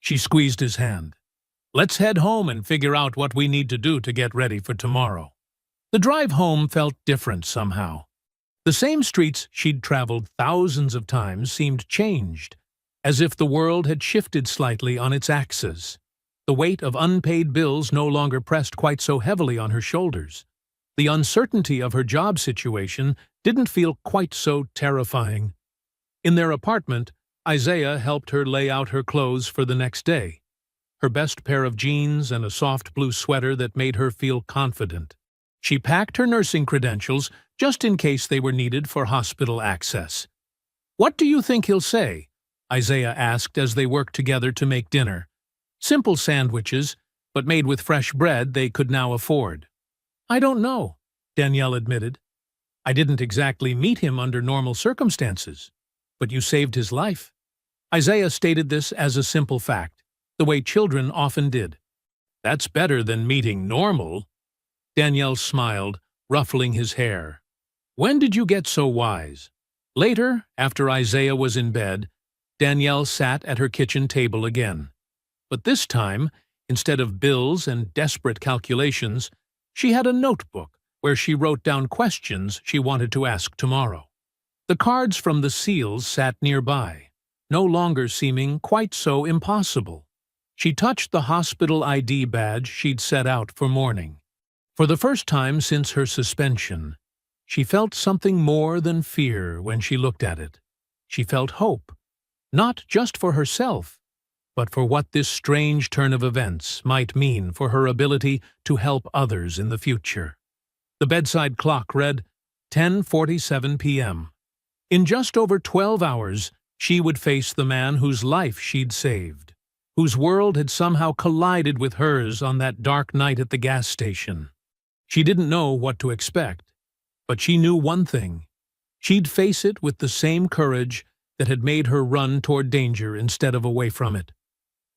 S1: She squeezed his hand. "Let's head home and figure out what we need to do to get ready for tomorrow." The drive home felt different somehow. The same streets she'd traveled thousands of times seemed changed, as if the world had shifted slightly on its axis. The weight of unpaid bills no longer pressed quite so heavily on her shoulders. The uncertainty of her job situation didn't feel quite so terrifying. In their apartment, Isaiah helped her lay out her clothes for the next day. Her best pair of jeans and a soft blue sweater that made her feel confident. She packed her nursing credentials just in case they were needed for hospital access. "What do you think he'll say?" Isaiah asked as they worked together to make dinner. Simple sandwiches, but made with fresh bread they could now afford. "I don't know," Danielle admitted. "I didn't exactly meet him under normal circumstances. But you saved his life." Isaiah stated this as a simple fact, the way children often did. "That's better than meeting normal." Danielle smiled, ruffling his hair. "When did you get so wise?" Later, after Isaiah was in bed, Danielle sat at her kitchen table again. But this time, instead of bills and desperate calculations, she had a notebook where she wrote down questions she wanted to ask tomorrow. The cards from the SEALs sat nearby, no longer seeming quite so impossible. She touched the hospital ID badge she'd set out for morning. For the first time since her suspension, she felt something more than fear when she looked at it. She felt hope, not just for herself, but for what this strange turn of events might mean for her ability to help others in the future. The bedside clock read 10:47 p.m. In just over 12 hours, she would face the man whose life she'd saved, whose world had somehow collided with hers on that dark night at the gas station. She didn't know what to expect, but she knew one thing. She'd face it with the same courage that had made her run toward danger instead of away from it.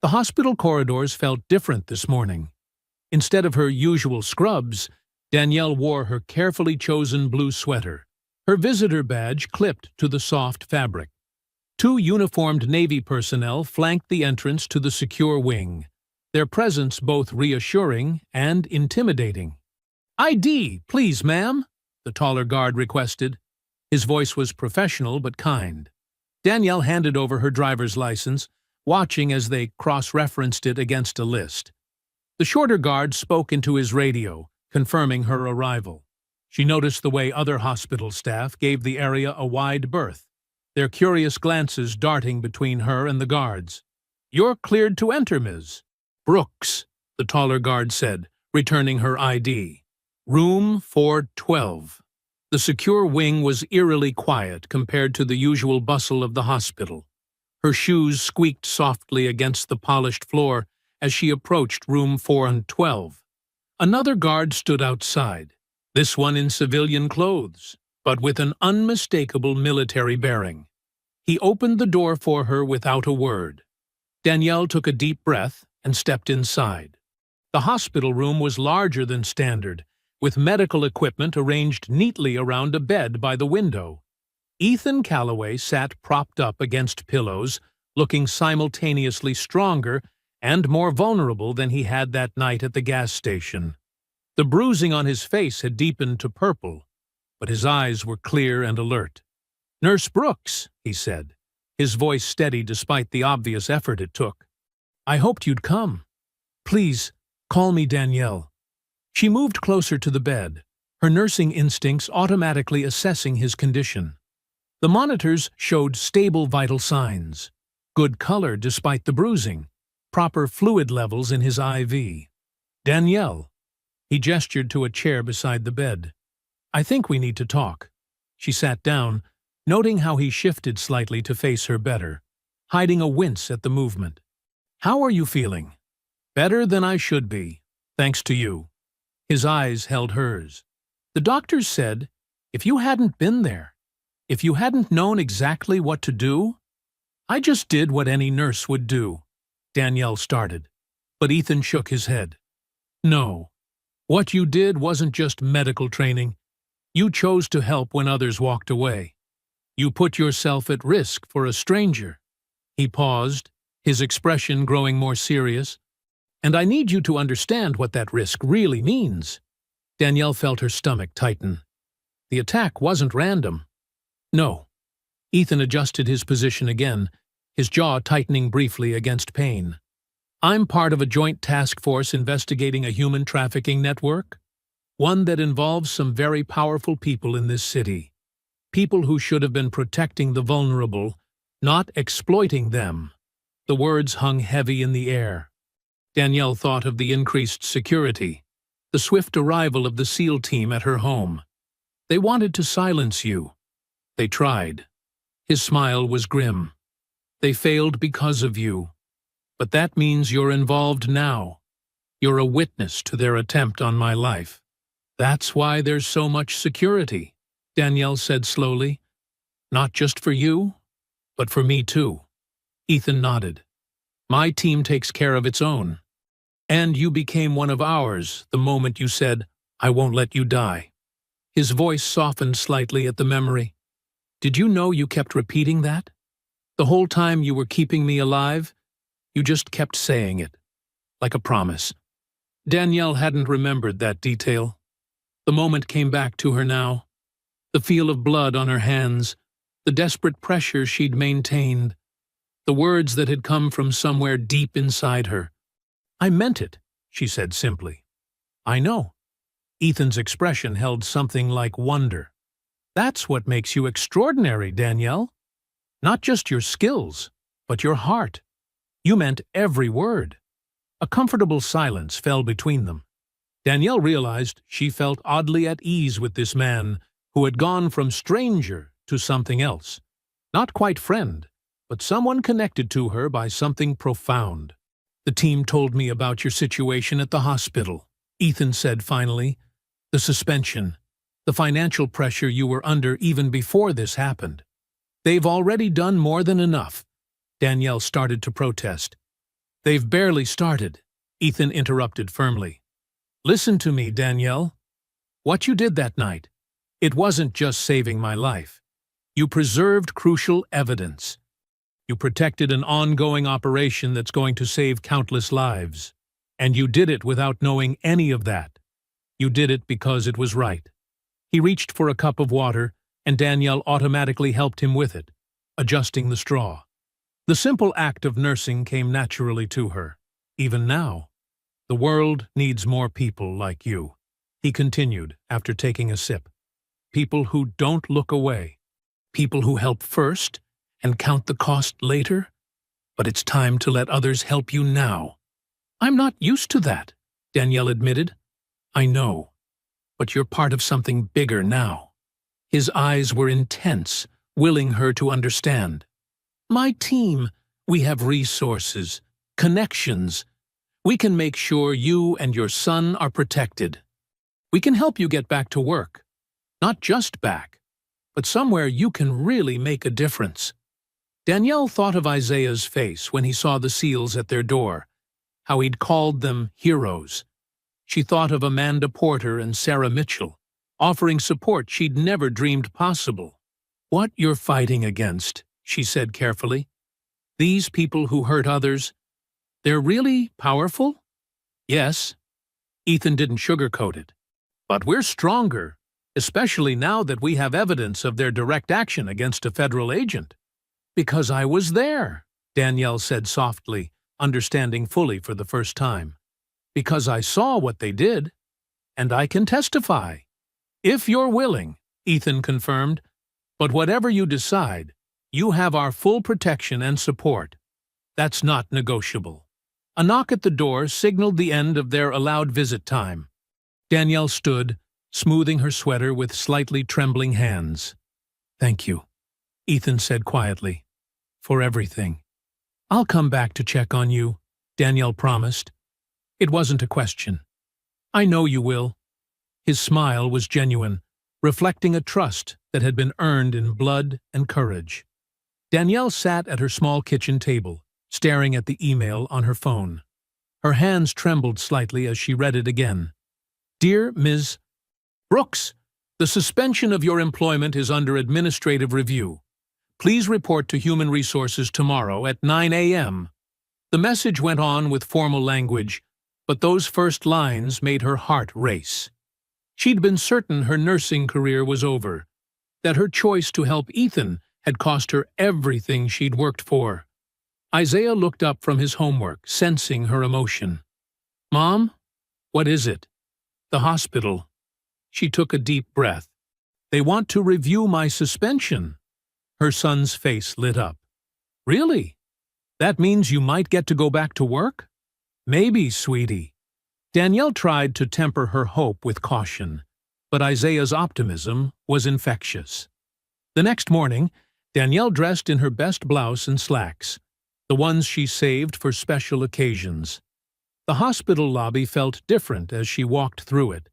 S1: The hospital corridors felt different this morning. Instead of her usual scrubs, Danielle wore her carefully chosen blue sweater, her visitor badge clipped to the soft fabric. Two uniformed Navy personnel flanked the entrance to the secure wing, their presence both reassuring and intimidating. "ID, please, ma'am," the taller guard requested. His voice was professional but kind. Danielle handed over her driver's license, watching as they cross-referenced it against a list. The shorter guard spoke into his radio, confirming her arrival. She noticed the way other hospital staff gave the area a wide berth. their curious glances darting between her and the guards. "You're cleared to enter, Ms. Brooks," the taller guard said, returning her ID. "Room 412. The secure wing was eerily quiet compared to the usual bustle of the hospital. Her shoes squeaked softly against the polished floor as she approached room 412. Another guard stood outside, this one in civilian clothes, but with an unmistakable military bearing. He opened the door for her without a word. Danielle took a deep breath and stepped inside. The hospital room was larger than standard, with medical equipment arranged neatly around a bed by the window. Ethan Calloway sat propped up against pillows, looking simultaneously stronger and more vulnerable than he had that night at the gas station. The bruising on his face had deepened to purple, but his eyes were clear and alert. "Nurse Brooks," he said, his voice steady despite the obvious effort it took. "I hoped you'd come. Please, call me Danielle." She moved closer to the bed, her nursing instincts automatically assessing his condition. The monitors showed stable vital signs, good color despite the bruising, proper fluid levels in his IV. "Danielle." He gestured to a chair beside the bed. "I think we need to talk." She sat down, noting how he shifted slightly to face her better, hiding a wince at the movement. "How are you feeling?" "Better than I should be, thanks to you." His eyes held hers. "The doctors said, if you hadn't been there, if you hadn't known exactly what to do—" "I just did what any nurse would do," Danielle started, but Ethan shook his head. "No. What you did wasn't just medical training. You chose to help when others walked away. You put yourself at risk for a stranger." He paused, his expression growing more serious. "And I need you to understand what that risk really means." Danielle felt her stomach tighten. The attack wasn't random. "No." Ethan adjusted his position again, his jaw tightening briefly against pain. "I'm part of a joint task force investigating a human trafficking network, one that involves some very powerful people in this city. People who should have been protecting the vulnerable, not exploiting them." The words hung heavy in the air. Danielle thought of the increased security, the swift arrival of the SEAL team at her home. "They wanted to silence you. They tried." His smile was grim. "They failed because of you. But that means you're involved now. You're a witness to their attempt on my life. That's why there's so much security," Danielle said slowly. "Not just for you, but for me too." Ethan nodded. "My team takes care of its own. And you became one of ours the moment you said, 'I won't let you die.'" His voice softened slightly at the memory. "Did you know you kept repeating that? The whole time you were keeping me alive, you just kept saying it, like a promise." Danielle hadn't remembered that detail. The moment came back to her now. The feel of blood on her hands, the desperate pressure she'd maintained, the words that had come from somewhere deep inside her. "I meant it," she said simply. "I know." Ethan's expression held something like wonder. "That's what makes you extraordinary, Danielle. Not just your skills, but your heart. You meant every word." A comfortable silence fell between them. Danielle realized she felt oddly at ease with this man who had gone from stranger to something else. Not quite friend, but someone connected to her by something profound. "The team told me about your situation at the hospital," Ethan said finally. "The suspension, the financial pressure you were under even before this happened. They've already done more than enough." Danielle started to protest. "They've barely started," Ethan interrupted firmly. "Listen to me, Danielle. What you did that night, it wasn't just saving my life. You preserved crucial evidence. You protected an ongoing operation that's going to save countless lives. And you did it without knowing any of that. You did it because it was right." He reached for a cup of water, and Danielle automatically helped him with it, adjusting the straw. The simple act of nursing came naturally to her, even now. "The world needs more people like you," he continued after taking a sip. "People who don't look away. People who help first and count the cost later, but it's time to let others help you now. I'm not used to that, Danielle admitted. I know, but you're part of something bigger now. His eyes were intense, willing her to understand. My team, we have resources, connections. We can make sure you and your son are protected. We can help you get back to work. Not just back, but somewhere you can really make a difference. Danielle thought of Isaiah's face when he saw the SEALs at their door, how he'd called them heroes. She thought of Amanda Porter and Sarah Mitchell, offering support she'd never dreamed possible. What you're fighting against, she said carefully. These people who hurt others, they're really powerful? Yes. Ethan didn't sugarcoat it. But we're stronger, especially now that we have evidence of their direct action against a federal agent. Because I was there, Danielle said softly, understanding fully for the first time. Because I saw what they did, and I can testify. If you're willing, Ethan confirmed, but whatever you decide, you have our full protection and support. That's not negotiable. A knock at the door signaled the end of their allowed visit time. Danielle stood, smoothing her sweater with slightly trembling hands. Thank you, Ethan said quietly, for everything. I'll come back to check on you, Danielle promised. It wasn't a question. I know you will. His smile was genuine, reflecting a trust that had been earned in blood and courage. Danielle sat at her small kitchen table, staring at the email on her phone. Her hands trembled slightly as she read it again. Dear Ms. Brooks, the suspension of your employment is under administrative review. Please report to Human Resources tomorrow at 9 a.m. The message went on with formal language, but those first lines made her heart race. She'd been certain her nursing career was over, that her choice to help Ethan had cost her everything she'd worked for. Isaiah looked up from his homework, sensing her emotion. Mom? What is it? The hospital. She took a deep breath. They want to review my suspension. Her son's face lit up. Really? That means you might get to go back to work? Maybe, sweetie. Danielle tried to temper her hope with caution, but Isaiah's optimism was infectious. The next morning, Danielle dressed in her best blouse and slacks, the ones she saved for special occasions. The hospital lobby felt different as she walked through it.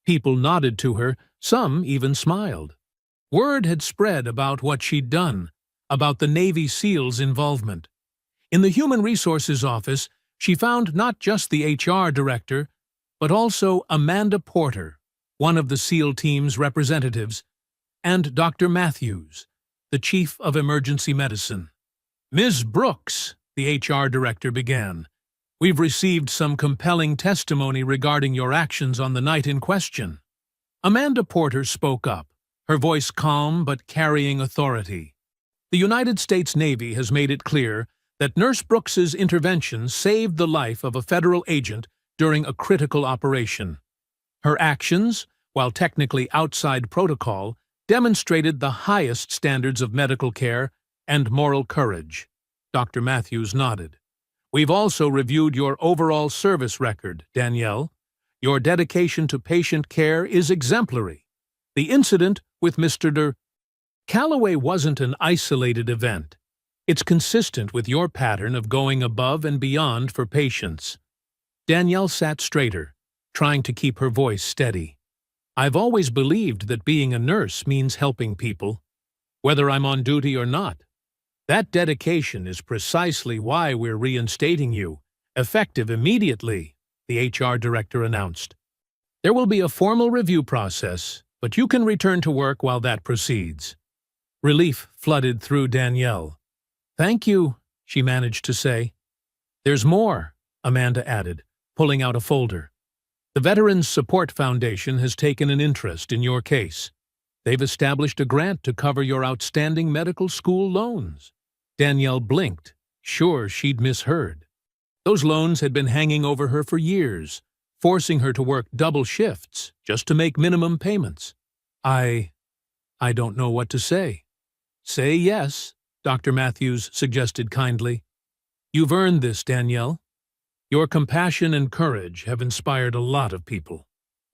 S1: People nodded to her, some even smiled. Word had spread about what she'd done, about the Navy SEALs' involvement. In the Human Resources office, she found not just the HR director, but also Amanda Porter, one of the SEAL team's representatives, and Dr. Matthews, the chief of emergency medicine. Ms. Brooks, the HR director began, we've received some compelling testimony regarding your actions on the night in question. Amanda Porter spoke up, her voice calm but carrying authority. The United States Navy has made it clear that Nurse Brooks's intervention saved the life of a federal agent during a critical operation. Her actions, while technically outside protocol, demonstrated the highest standards of medical care and moral courage. Dr. Matthews nodded. We've also reviewed your overall service record, Danielle. Your dedication to patient care is exemplary. The incident with Mr. Calloway wasn't an isolated event. It's consistent with your pattern of going above and beyond for patients. Danielle sat straighter, trying to keep her voice steady. I've always believed that being a nurse means helping people, whether I'm on duty or not. That dedication is precisely why we're reinstating you, effective immediately, the HR director announced. There will be a formal review process, but you can return to work while that proceeds. Relief flooded through Danielle. Thank you, she managed to say. There's more, Amanda added, pulling out a folder. The Veterans Support Foundation has taken an interest in your case. They've established a grant to cover your outstanding medical school loans. Danielle blinked, sure she'd misheard. Those loans had been hanging over her for years, forcing her to work double shifts just to make minimum payments. I don't know what to say. Say yes, Dr. Matthews suggested kindly. You've earned this, Danielle. Your compassion and courage have inspired a lot of people.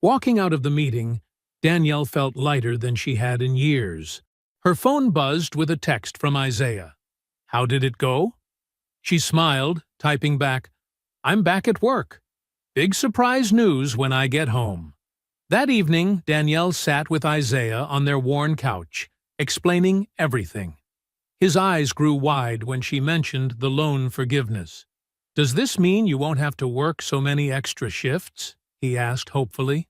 S1: Walking out of the meeting, Danielle felt lighter than she had in years. Her phone buzzed with a text from Isaiah. How did it go? She smiled, typing back, I'm back at work. Big surprise news when I get home. That evening, Danielle sat with Isaiah on their worn couch, explaining everything. His eyes grew wide when she mentioned the loan forgiveness. Does this mean you won't have to work so many extra shifts? He asked hopefully.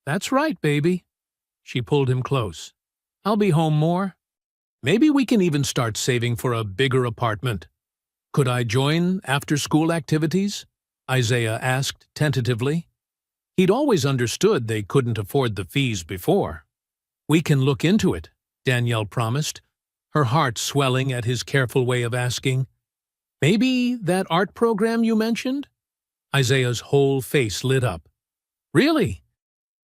S1: That's right, baby. She pulled him close. I'll be home more. Maybe we can even start saving for a bigger apartment. Could I join after-school activities? Isaiah asked tentatively. He'd always understood they couldn't afford the fees before. We can look into it, Danielle promised, her heart swelling at his careful way of asking. Maybe that art program you mentioned? Isaiah's whole face lit up. Really?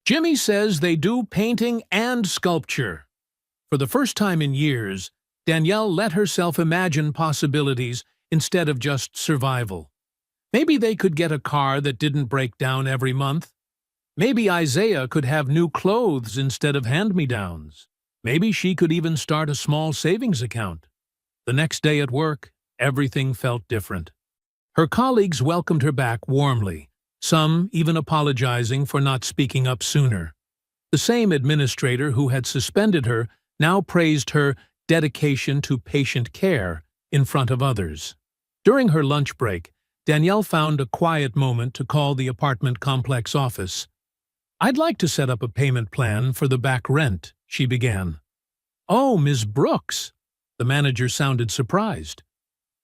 S1: Jimmy says they do painting and sculpture. For the first time in years, Danielle let herself imagine possibilities instead of just survival. Maybe they could get a car that didn't break down every month. Maybe Isaiah could have new clothes instead of hand-me-downs. Maybe she could even start a small savings account. The next day at work, everything felt different. Her colleagues welcomed her back warmly, some even apologizing for not speaking up sooner. The same administrator who had suspended her now praised her dedication to patient care in front of others. During her lunch break, Danielle found a quiet moment to call the apartment complex office. I'd like to set up a payment plan for the back rent, she began. Oh, Ms. Brooks. The manager sounded surprised.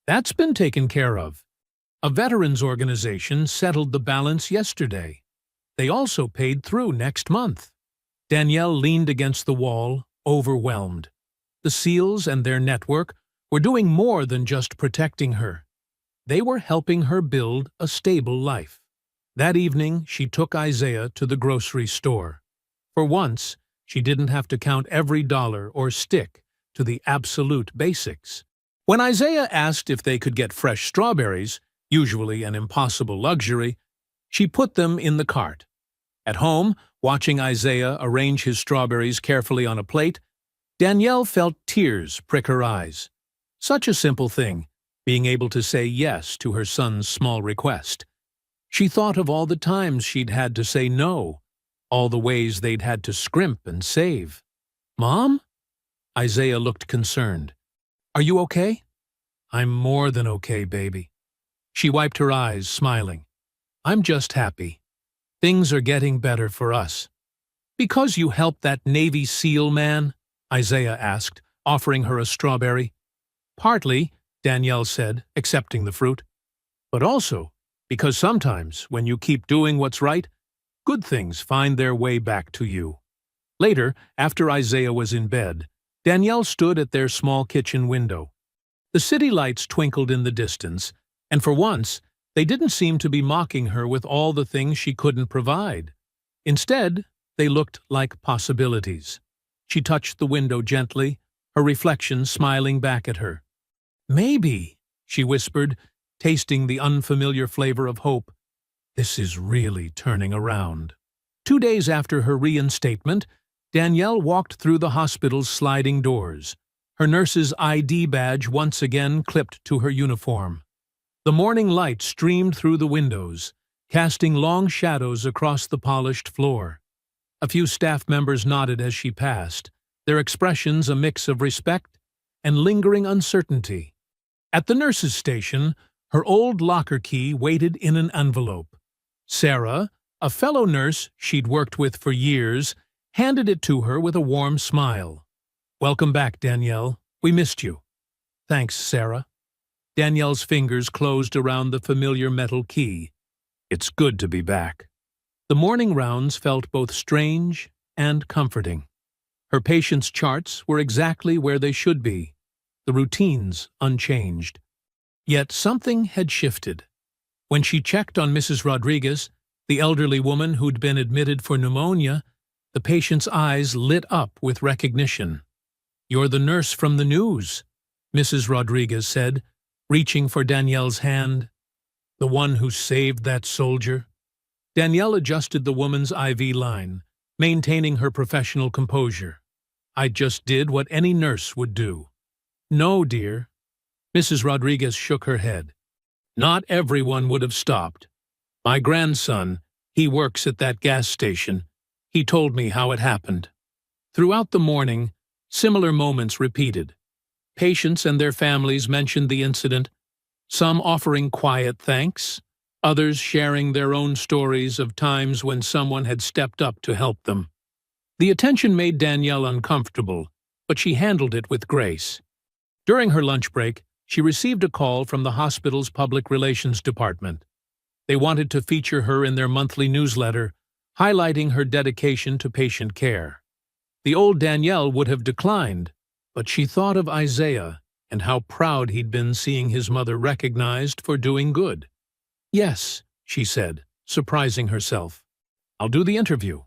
S1: That's been taken care of. A veterans organization settled the balance yesterday. They also paid through next month. Danielle leaned against the wall, overwhelmed. The SEALs and their network were doing more than just protecting her. They were helping her build a stable life. That evening, she took Isaiah to the grocery store. For once, she didn't have to count every dollar or stick to the absolute basics. When Isaiah asked if they could get fresh strawberries, usually an impossible luxury, she put them in the cart. At home, watching Isaiah arrange his strawberries carefully on a plate, Danielle felt tears prick her eyes. Such a simple thing, being able to say yes to her son's small request. She thought of all the times she'd had to say no, all the ways they'd had to scrimp and save. Mom? Isaiah looked concerned. Are you okay? I'm more than okay, baby. She wiped her eyes, smiling. I'm just happy. Things are getting better for us. Because you helped that Navy SEAL man? Isaiah asked, offering her a strawberry. Partly, Danielle said, accepting the fruit. But also, because sometimes, when you keep doing what's right, good things find their way back to you. Later, after Isaiah was in bed, Danielle stood at their small kitchen window. The city lights twinkled in the distance, and for once, they didn't seem to be mocking her with all the things she couldn't provide. Instead, they looked like possibilities. She touched the window gently, her reflection smiling back at her. Maybe, she whispered, tasting the unfamiliar flavor of hope. This is really turning around. 2 days after her reinstatement, Danielle walked through the hospital's sliding doors, her nurse's ID badge once again clipped to her uniform. The morning light streamed through the windows, casting long shadows across the polished floor. A few staff members nodded as she passed, their expressions a mix of respect and lingering uncertainty. At the nurse's station, her old locker key waited in an envelope. Sarah, a fellow nurse she'd worked with for years, handed it to her with a warm smile. Welcome back, Danielle. We missed you. Thanks, Sarah. Danielle's fingers closed around the familiar metal key. It's good to be back. The morning rounds felt both strange and comforting. Her patients' charts were exactly where they should be, the routines unchanged. Yet something had shifted. When she checked on Mrs. Rodriguez, the elderly woman who'd been admitted for pneumonia, the patient's eyes lit up with recognition. You're the nurse from the news. Mrs. Rodriguez said, reaching for Danielle's hand. The one who saved that soldier? Danielle adjusted the woman's IV line, maintaining her professional composure. I just did what any nurse would do. No, dear. Mrs. Rodriguez shook her head. Not everyone would have stopped. My grandson, he works at that gas station. He told me how it happened. Throughout the morning, similar moments repeated. Patients and their families mentioned the incident, some offering quiet thanks, others sharing their own stories of times when someone had stepped up to help them. The attention made Danielle uncomfortable, but she handled it with grace. During her lunch break, she received a call from the hospital's public relations department. They wanted to feature her in their monthly newsletter, highlighting her dedication to patient care. The old Danielle would have declined, but she thought of Isaiah and how proud he'd been seeing his mother recognized for doing good. Yes, she said, surprising herself. I'll do the interview.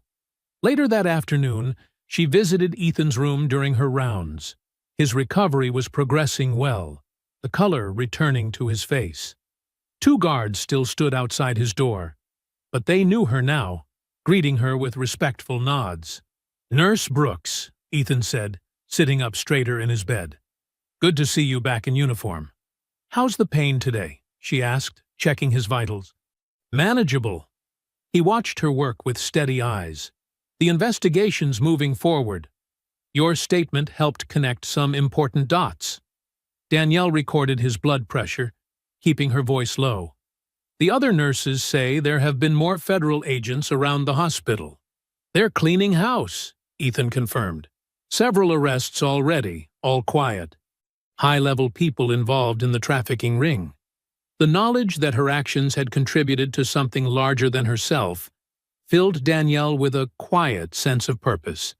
S1: Later that afternoon, she visited Ethan's room during her rounds. His recovery was progressing well, the color returning to his face. 2 guards still stood outside his door, but they knew her now, greeting her with respectful nods. Nurse Brooks, Ethan said, sitting up straighter in his bed. Good to see you back in uniform. How's the pain today? She asked, checking his vitals. Manageable. He watched her work with steady eyes. The investigation's moving forward. Your statement helped connect some important dots. Danielle recorded his blood pressure, keeping her voice low. The other nurses say there have been more federal agents around the hospital. They're cleaning house, Ethan confirmed. Several arrests already, all quiet. High-level people involved in the trafficking ring. The knowledge that her actions had contributed to something larger than herself filled Danielle with a quiet sense of purpose.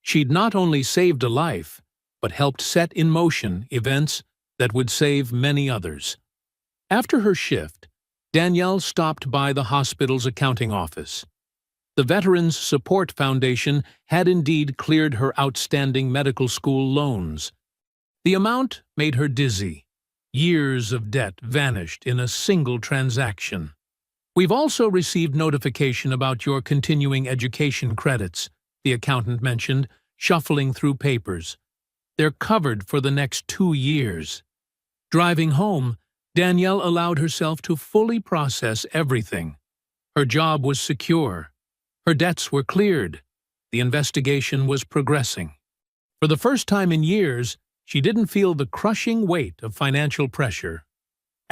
S1: She'd not only saved a life, but helped set in motion events that would save many others. After her shift, Danielle stopped by the hospital's accounting office. The Veterans Support Foundation had indeed cleared her outstanding medical school loans. The amount made her dizzy. Years of debt vanished in a single transaction. We've also received notification about your continuing education credits, the accountant mentioned, shuffling through papers. They're covered for the next 2 years. Driving home, Danielle allowed herself to fully process everything. Her job was secure. Her debts were cleared. The investigation was progressing. For the first time in years, she didn't feel the crushing weight of financial pressure.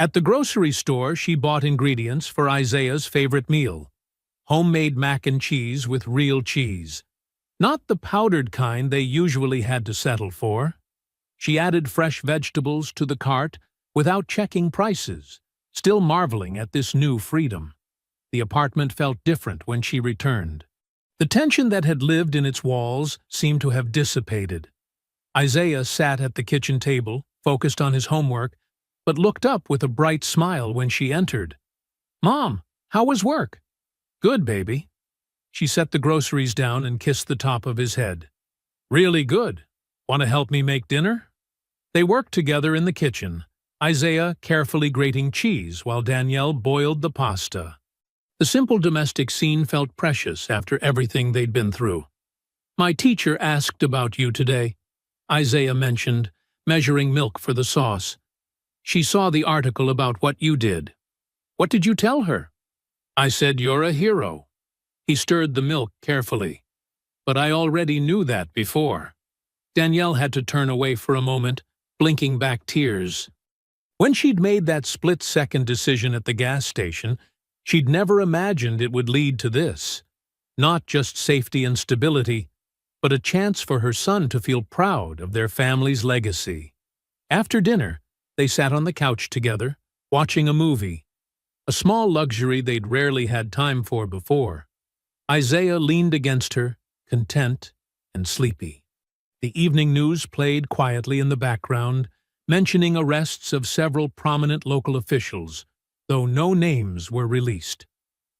S1: At the grocery store, she bought ingredients for Isaiah's favorite meal, homemade mac and cheese with real cheese. Not the powdered kind they usually had to settle for. She added fresh vegetables to the cart without checking prices, still marveling at this new freedom. The apartment felt different when she returned. The tension that had lived in its walls seemed to have dissipated. Isaiah sat at the kitchen table, focused on his homework, but looked up with a bright smile when she entered. Mom, how was work? Good, baby. She set the groceries down and kissed the top of his head. Really good. Want to help me make dinner? They worked together in the kitchen, Isaiah carefully grating cheese while Danielle boiled the pasta. The simple domestic scene felt precious after everything they'd been through. My teacher asked about you today, Isaiah mentioned, measuring milk for the sauce. She saw the article about what you did. What did you tell her? I said you're a hero. He stirred the milk carefully. But I already knew that before. Danielle had to turn away for a moment, blinking back tears. When she'd made that split-second decision at the gas station, she'd never imagined it would lead to this. Not just safety and stability, but a chance for her son to feel proud of their family's legacy. After dinner, they sat on the couch together, watching a movie, a small luxury they'd rarely had time for before. Isaiah leaned against her, content and sleepy. The evening news played quietly in the background, mentioning arrests of several prominent local officials, though no names were released.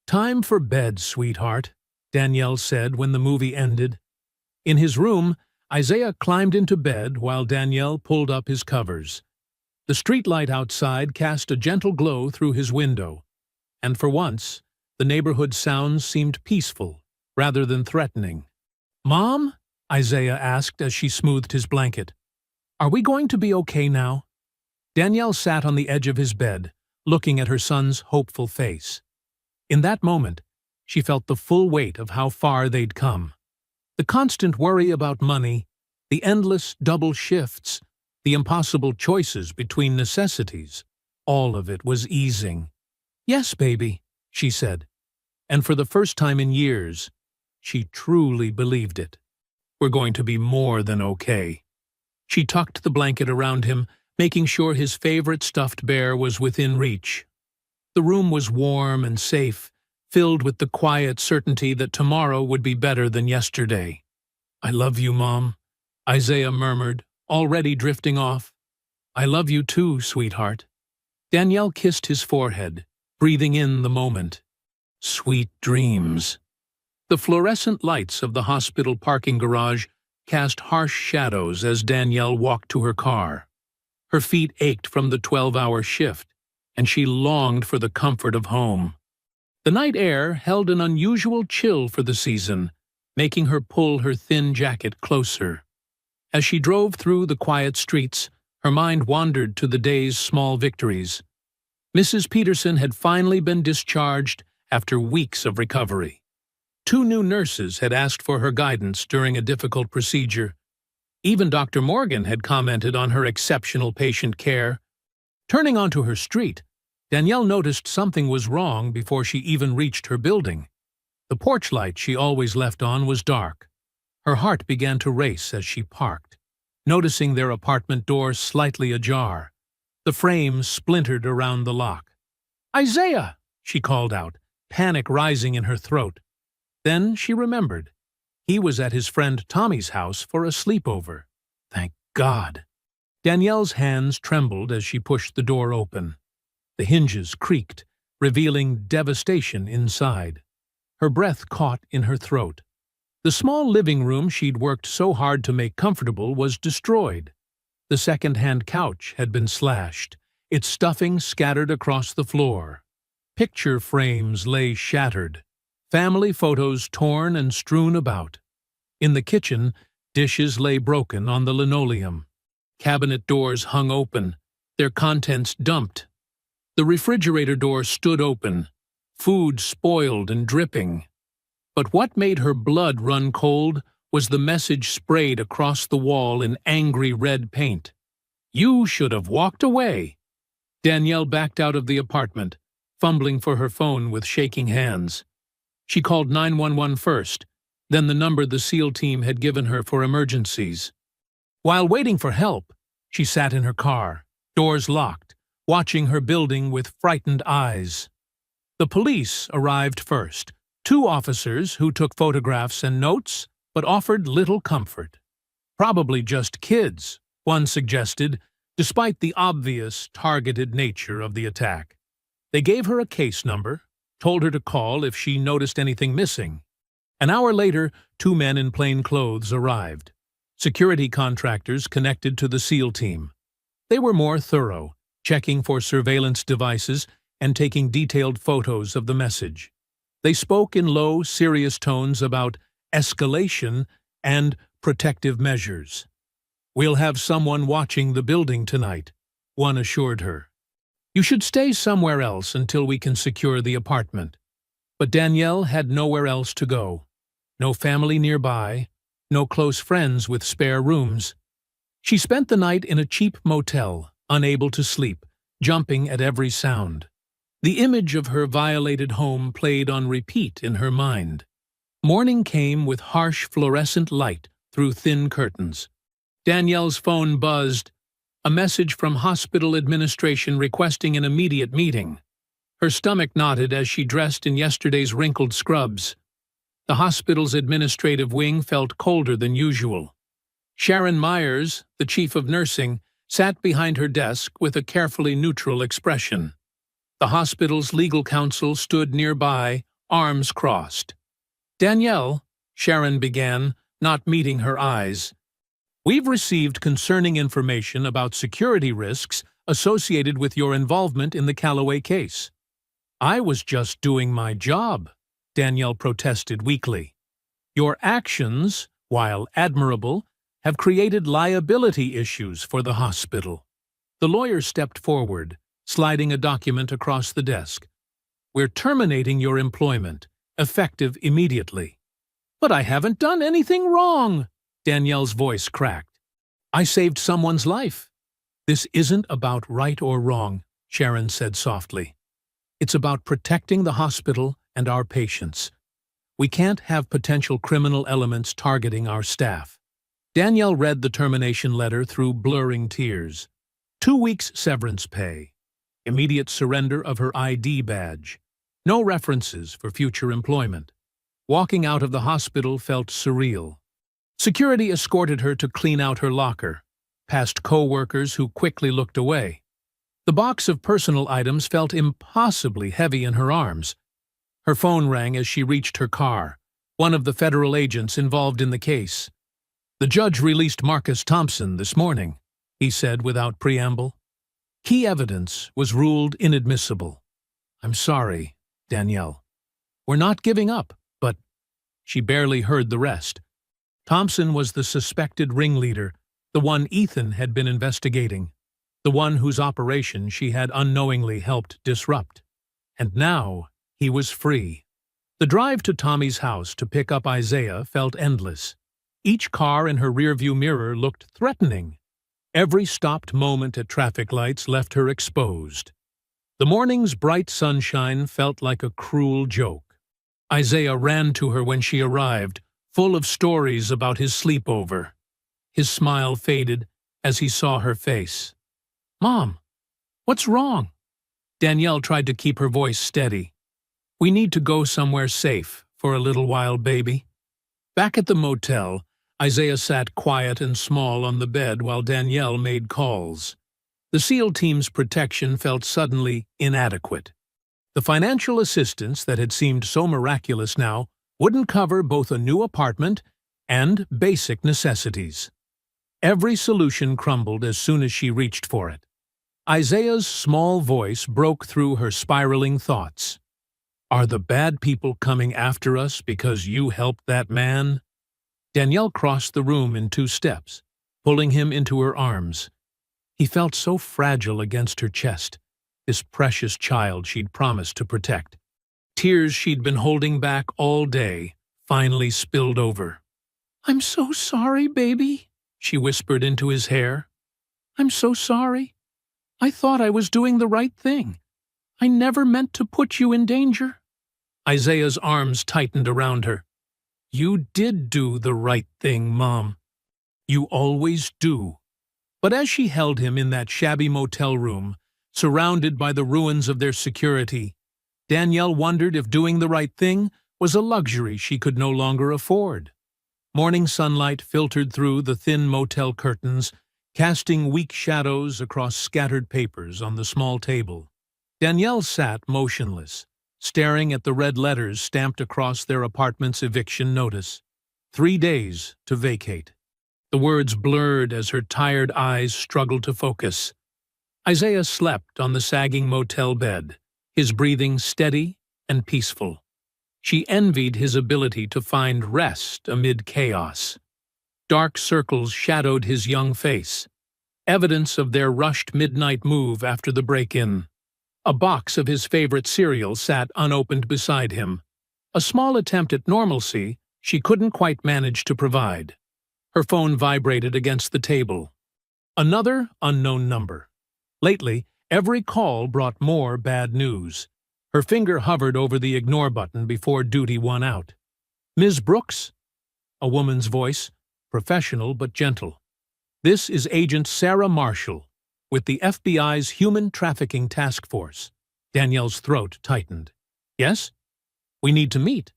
S1: Time for bed, sweetheart, Danielle said when the movie ended. In his room, Isaiah climbed into bed while Danielle pulled up his covers. The streetlight outside cast a gentle glow through his window, and for once, the neighborhood sounds seemed peaceful rather than threatening. "Mom?" Isaiah asked as she smoothed his blanket. "Are we going to be okay now?" Danielle sat on the edge of his bed, looking at her son's hopeful face. In that moment, she felt the full weight of how far they'd come. The constant worry about money, the endless double shifts, the impossible choices between necessities, all of it was easing. "Yes, baby," she said, and for the first time in years, she truly believed it. "We're going to be more than okay." She tucked the blanket around him, making sure his favorite stuffed bear was within reach. The room was warm and safe, filled with the quiet certainty that tomorrow would be better than yesterday. "I love you, Mom," Isaiah murmured, already drifting off. "I love you too, sweetheart." Danielle kissed his forehead, breathing in the moment. Sweet dreams. The fluorescent lights of the hospital parking garage cast harsh shadows as Danielle walked to her car. Her feet ached from the 12-hour shift, and she longed for the comfort of home. The night air held an unusual chill for the season, making her pull her thin jacket closer. As she drove through the quiet streets, her mind wandered to the day's small victories. Mrs. Peterson had finally been discharged after weeks of recovery. 2 new nurses had asked for her guidance during a difficult procedure. Even Dr. Morgan had commented on her exceptional patient care. Turning onto her street, Danielle noticed something was wrong before she even reached her building. The porch light she always left on was dark. Her heart began to race as she parked, noticing their apartment door slightly ajar. The frame splintered around the lock. "Isaiah!" she called out, panic rising in her throat. Then she remembered. He was at his friend Tommy's house for a sleepover. Thank God. Danielle's hands trembled as she pushed the door open. The hinges creaked, revealing devastation inside. Her breath caught in her throat. The small living room she'd worked so hard to make comfortable was destroyed. The second-hand couch had been slashed, its stuffing scattered across the floor. Picture frames lay shattered, family photos torn and strewn about. In the kitchen, dishes lay broken on the linoleum. Cabinet doors hung open, their contents dumped. The refrigerator door stood open, food spoiled and dripping. But what made her blood run cold was the message sprayed across the wall in angry red paint. "You should have walked away." Danielle backed out of the apartment, fumbling for her phone with shaking hands. She called 911 first, then the number the SEAL team had given her for emergencies. While waiting for help, she sat in her car, doors locked, watching her building with frightened eyes. The police arrived first, 2 officers who took photographs and notes, but offered little comfort. "Probably just kids," one suggested, despite the obvious, targeted nature of the attack. They gave her a case number, told her to call if she noticed anything missing. An hour later, 2 men in plain clothes arrived, security contractors connected to the SEAL team. They were more thorough, checking for surveillance devices and taking detailed photos of the message. They spoke in low, serious tones about escalation and protective measures. "We'll have someone watching the building tonight," one assured her. "You should stay somewhere else until we can secure the apartment." But Danielle had nowhere else to go. No family nearby, no close friends with spare rooms. She spent the night in a cheap motel, unable to sleep, jumping at every sound. The image of her violated home played on repeat in her mind. Morning came with harsh fluorescent light through thin curtains. Danielle's phone buzzed, a message from hospital administration requesting an immediate meeting. Her stomach knotted as she dressed in yesterday's wrinkled scrubs. The hospital's administrative wing felt colder than usual. Sharon Myers, the chief of nursing, sat behind her desk with a carefully neutral expression. The hospital's legal counsel stood nearby, arms crossed. "Danielle," Sharon began, not meeting her eyes. We've received concerning information about security risks associated with your involvement in the Calloway case. I was just doing my job, Danielle protested weakly. Your actions, while admirable, have created liability issues for the hospital. The lawyer stepped forward, sliding a document across the desk. We're terminating your employment, effective immediately. But I haven't done anything wrong, Danielle's voice cracked. I saved someone's life. This isn't about right or wrong, Sharon said softly. It's about protecting the hospital and our patients. We can't have potential criminal elements targeting our staff. Danielle read the termination letter through blurring tears. 2 weeks severance pay. Immediate surrender of her ID badge. No references for future employment. Walking out of the hospital felt surreal. Security escorted her to clean out her locker, past co-workers who quickly looked away. The box of personal items felt impossibly heavy in her arms. Her phone rang as she reached her car, one of the federal agents involved in the case. The judge released Marcus Thompson this morning, he said without preamble. Key evidence was ruled inadmissible. I'm sorry, Danielle. We're not giving up, but... She barely heard the rest. Thompson was the suspected ringleader, the one Ethan had been investigating, the one whose operation she had unknowingly helped disrupt. And now he was free. The drive to Tommy's house to pick up Isaiah felt endless. Each car in her rearview mirror looked threatening. Every stopped moment at traffic lights left her exposed. The morning's bright sunshine felt like a cruel joke. Isaiah ran to her when she arrived, full of stories about his sleepover. His smile faded as he saw her face. Mom, what's wrong? Danielle tried to keep her voice steady. We need to go somewhere safe for a little while, baby. Back at the motel, Isaiah sat quiet and small on the bed while Danielle made calls. The SEAL team's protection felt suddenly inadequate. The financial assistance that had seemed so miraculous now wouldn't cover both a new apartment and basic necessities. Every solution crumbled as soon as she reached for it. Isaiah's small voice broke through her spiraling thoughts. Are the bad people coming after us because you helped that man? Danielle crossed the room in 2 steps, pulling him into her arms. He felt so fragile against her chest, this precious child she'd promised to protect. Tears she'd been holding back all day finally spilled over. I'm so sorry, baby, she whispered into his hair. I'm so sorry. I thought I was doing the right thing. I never meant to put you in danger. Isaiah's arms tightened around her. You did do the right thing, Mom. You always do. But as she held him in that shabby motel room, surrounded by the ruins of their security, Danielle wondered if doing the right thing was a luxury she could no longer afford. Morning sunlight filtered through the thin motel curtains, casting weak shadows across scattered papers on the small table. Danielle sat motionless, staring at the red letters stamped across their apartment's eviction notice. 3 days to vacate. The words blurred as her tired eyes struggled to focus. Isaiah slept on the sagging motel bed, his breathing steady and peaceful. She envied his ability to find rest amid chaos. Dark circles shadowed his young face, evidence of their rushed midnight move after the break-in. A box of his favorite cereal sat unopened beside him, a small attempt at normalcy she couldn't quite manage to provide. Her phone vibrated against the table. Another unknown number. Lately, every call brought more bad news. Her finger hovered over the ignore button before duty won out. Ms. Brooks? A woman's voice, professional but gentle. This is Agent Sarah Marshall, with the FBI's Human Trafficking Task Force. Danielle's throat tightened. Yes? We need to meet.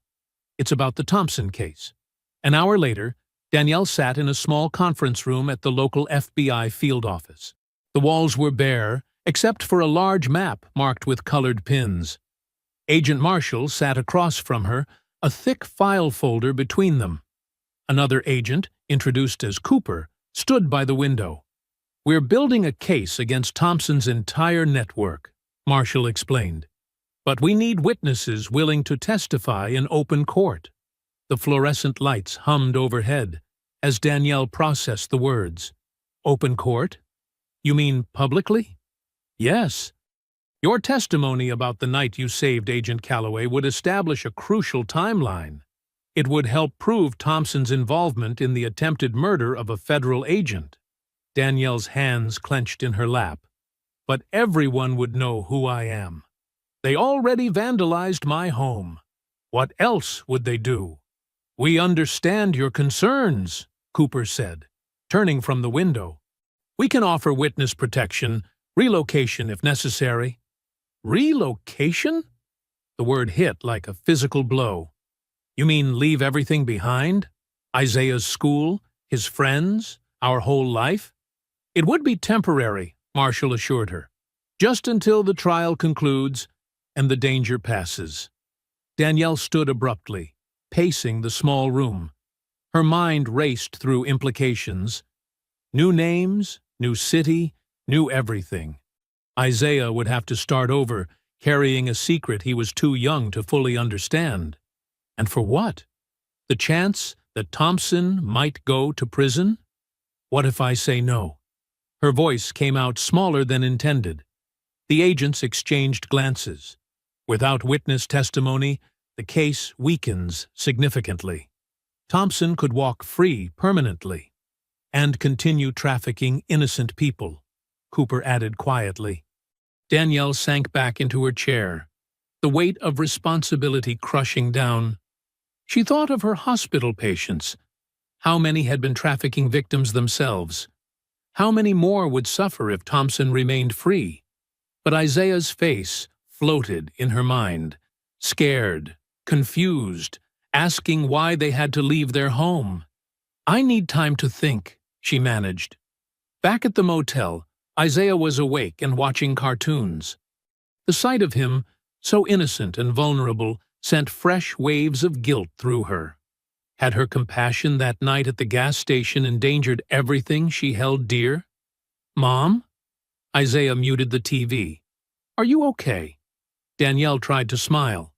S1: It's about the Thompson case. An hour later, Danielle sat in a small conference room at the local FBI field office. The walls were bare, except for a large map marked with colored pins. Agent Marshall sat across from her, a thick file folder between them. Another agent, introduced as Cooper, stood by the window. "We're building a case against Thompson's entire network," Marshall explained. "But we need witnesses willing to testify in open court." The fluorescent lights hummed overhead as Danielle processed the words. "Open court? You mean publicly?" "Yes. Your testimony about the night you saved Agent Calloway would establish a crucial timeline. It would help prove Thompson's involvement in the attempted murder of a federal agent." Danielle's hands clenched in her lap. "But everyone would know who I am. They already vandalized my home. What else would they do?" "We understand your concerns," Cooper said, turning from the window. "We can offer witness protection, relocation if necessary." "Relocation?" The word hit like a physical blow. "You mean leave everything behind? Isaiah's school, his friends, our whole life?" "It would be temporary," Marshall assured her. "Just until the trial concludes and the danger passes." Danielle stood abruptly, pacing the small room. Her mind raced through implications. New names, new city, new everything. Isaiah would have to start over, carrying a secret he was too young to fully understand. And for what? The chance that Thompson might go to prison? "What if I say no?" Her voice came out smaller than intended. The agents exchanged glances. Without witness testimony, the case weakens significantly. Thompson could walk free permanently and continue trafficking innocent people, Cooper added quietly. Danielle sank back into her chair, the weight of responsibility crushing down. She thought of her hospital patients. How many had been trafficking victims themselves? How many more would suffer if Thompson remained free? But Isaiah's face floated in her mind, scared, confused, asking why they had to leave their home. "I need time to think," she managed. Back at the motel, Isaiah was awake and watching cartoons. The sight of him, so innocent and vulnerable, sent fresh waves of guilt through her. Had her compassion that night at the gas station endangered everything she held dear? "Mom?" Isaiah muted the TV. "Are you okay?" Danielle tried to smile.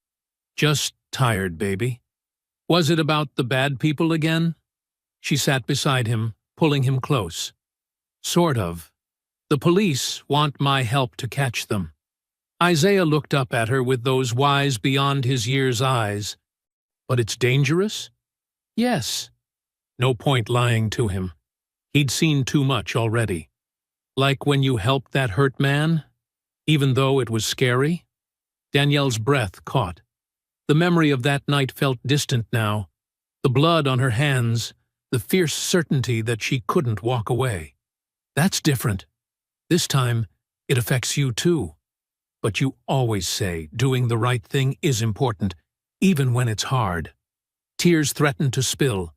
S1: "Just tired, baby." "Was it about the bad people again?" She sat beside him, pulling him close. "Sort of. The police want my help to catch them." Isaiah looked up at her with those wise beyond his years eyes. "But it's dangerous?" "Yes." No point lying to him. He'd seen too much already. "Like when you helped that hurt man? Even though it was scary?" Danielle's breath caught. The memory of that night felt distant now. The blood on her hands, the fierce certainty that she couldn't walk away. "That's different. This time, it affects you too. But you always say doing the right thing is important, even when it's hard." Tears threatened to spill.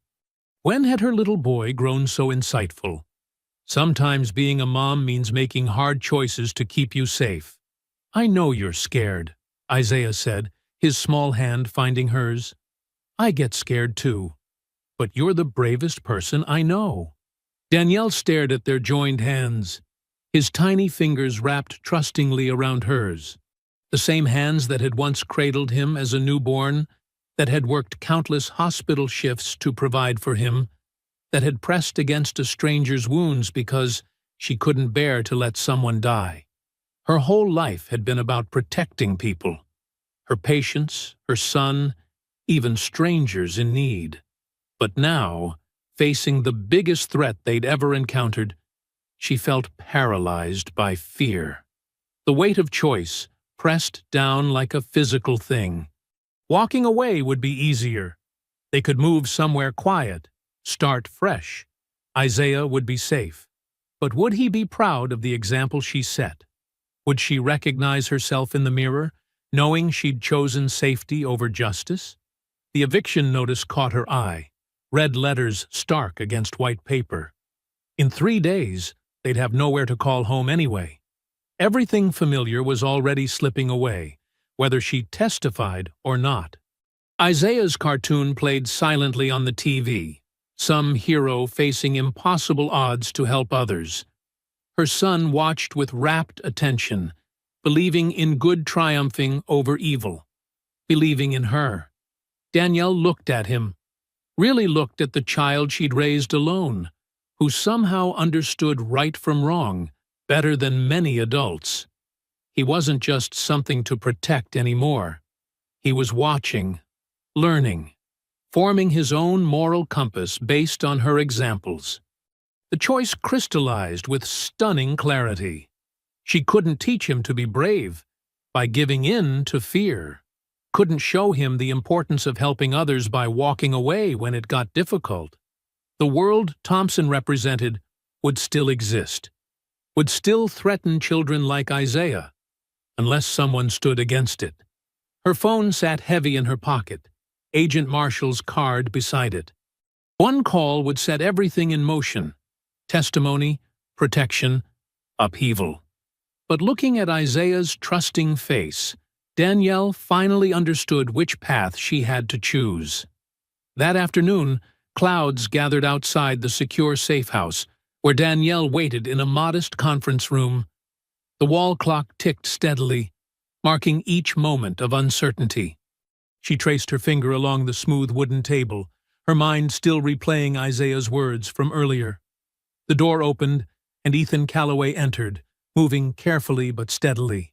S1: When had her little boy grown so insightful? Sometimes being a mom means making hard choices to keep you safe. "I know you're scared," Isaiah said, his small hand finding hers. "I get scared too. But you're the bravest person I know." Danielle stared at their joined hands, his tiny fingers wrapped trustingly around hers. The same hands that had once cradled him as a newborn, that had worked countless hospital shifts to provide for him, that had pressed against a stranger's wounds because she couldn't bear to let someone die. Her whole life had been about protecting people. Her patients, her son, even strangers in need. But now, facing the biggest threat they'd ever encountered, she felt paralyzed by fear. The weight of choice pressed down like a physical thing. Walking away would be easier. They could move somewhere quiet, start fresh. Isaiah would be safe. But would he be proud of the example she set? Would she recognize herself in the mirror, knowing she'd chosen safety over justice? The eviction notice caught her eye, red letters stark against white paper. In 3 days, they'd have nowhere to call home anyway. Everything familiar was already slipping away, whether she testified or not. Isaiah's cartoon played silently on the TV, some hero facing impossible odds to help others. Her son watched with rapt attention, believing in good triumphing over evil, believing in her. Danielle looked at him, really looked at the child she'd raised alone, who somehow understood right from wrong better than many adults. He wasn't just something to protect anymore. He was watching, learning, forming his own moral compass based on her examples. The choice crystallized with stunning clarity. She couldn't teach him to be brave by giving in to fear, couldn't show him the importance of helping others by walking away when it got difficult. The world Thompson represented would still exist, would still threaten children like Isaiah, unless someone stood against it. Her phone sat heavy in her pocket, Agent Marshall's card beside it. One call would set everything in motion: testimony, protection, upheaval. But looking at Isaiah's trusting face, Danielle finally understood which path she had to choose. That afternoon, clouds gathered outside the secure safe house, where Danielle waited in a modest conference room. The wall clock ticked steadily, marking each moment of uncertainty. She traced her finger along the smooth wooden table, her mind still replaying Isaiah's words from earlier. The door opened, and Ethan Calloway entered, moving carefully but steadily.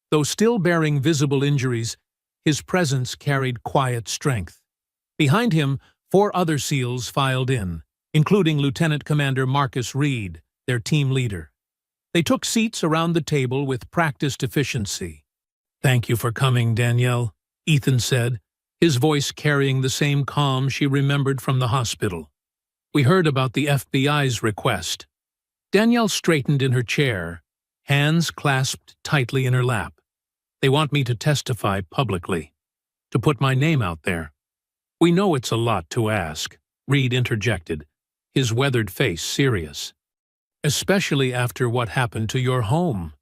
S1: Though still bearing visible injuries, his presence carried quiet strength. Behind him, 4 other SEALs filed in, including Lieutenant Commander Marcus Reed, their team leader. They took seats around the table with practiced efficiency. "Thank you for coming, Danielle," Ethan said, his voice carrying the same calm she remembered from the hospital. "We heard about the FBI's request." Danielle straightened in her chair, hands clasped tightly in her lap. "They want me to testify publicly, to put my name out there." "We know it's a lot to ask," Reed interjected, his weathered face serious. "Especially after what happened to your home."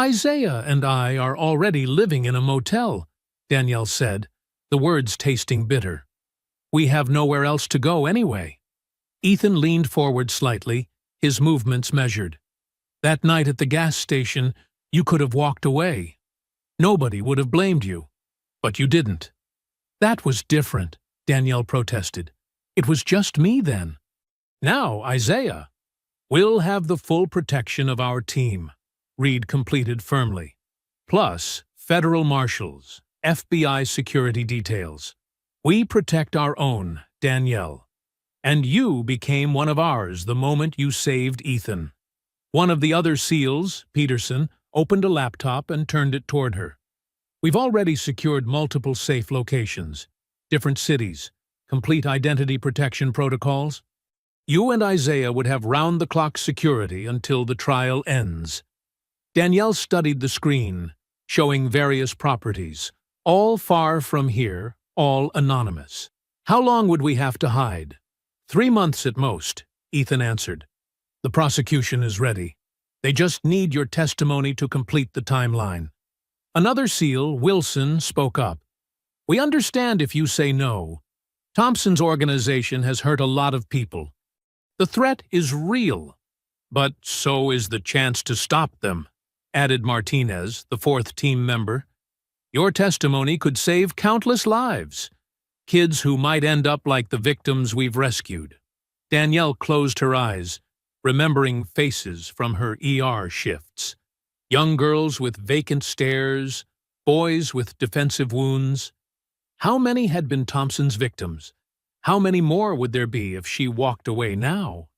S1: "Isaiah and I are already living in a motel," Danielle said, the words tasting bitter. "We have nowhere else to go anyway." Ethan leaned forward slightly, his movements measured. "That night at the gas station, you could have walked away. Nobody would have blamed you. But you didn't." "That was different," Danielle protested. "It was just me then." "Now, Isaiah, we'll have the full protection of our team," Reed completed firmly. "Plus, federal marshals, FBI security details. We protect our own, Danielle. And you became one of ours the moment you saved Ethan." One of the other SEALs, Peterson, opened a laptop and turned it toward her. "We've already secured multiple safe locations, different cities, complete identity protection protocols. You and Isaiah would have round-the-clock security until the trial ends." Danielle studied the screen, showing various properties, all far from here, all anonymous. "How long would we have to hide?" 3 months at most, Ethan answered. "The prosecution is ready. They just need your testimony to complete the timeline." Another SEAL, Wilson, spoke up. "We understand if you say no. Thompson's organization has hurt a lot of people. The threat is real, but so is the chance to stop them," added Martinez, the 4th team member. "Your testimony could save countless lives, kids who might end up like the victims we've rescued." Danielle closed her eyes, remembering faces from her ER shifts. Young girls with vacant stares, boys with defensive wounds. How many had been Thompson's victims? How many more would there be if she walked away now?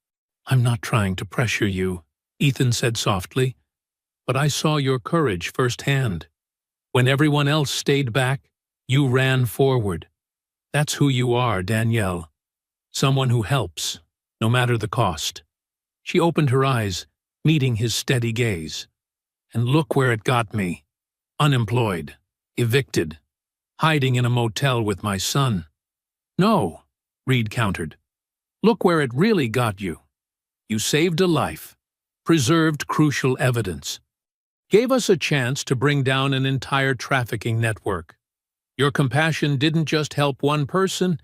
S1: "I'm not trying to pressure you," Ethan said softly, "but I saw your courage firsthand. When everyone else stayed back, you ran forward. That's who you are, Danielle. Someone who helps, no matter the cost." She opened her eyes, meeting his steady gaze. "And look where it got me. Unemployed, evicted, hiding in a motel with my son." "No," Reed countered. "Look where it really got you. You saved a life, preserved crucial evidence, gave us a chance to bring down an entire trafficking network. Your compassion didn't just help one person,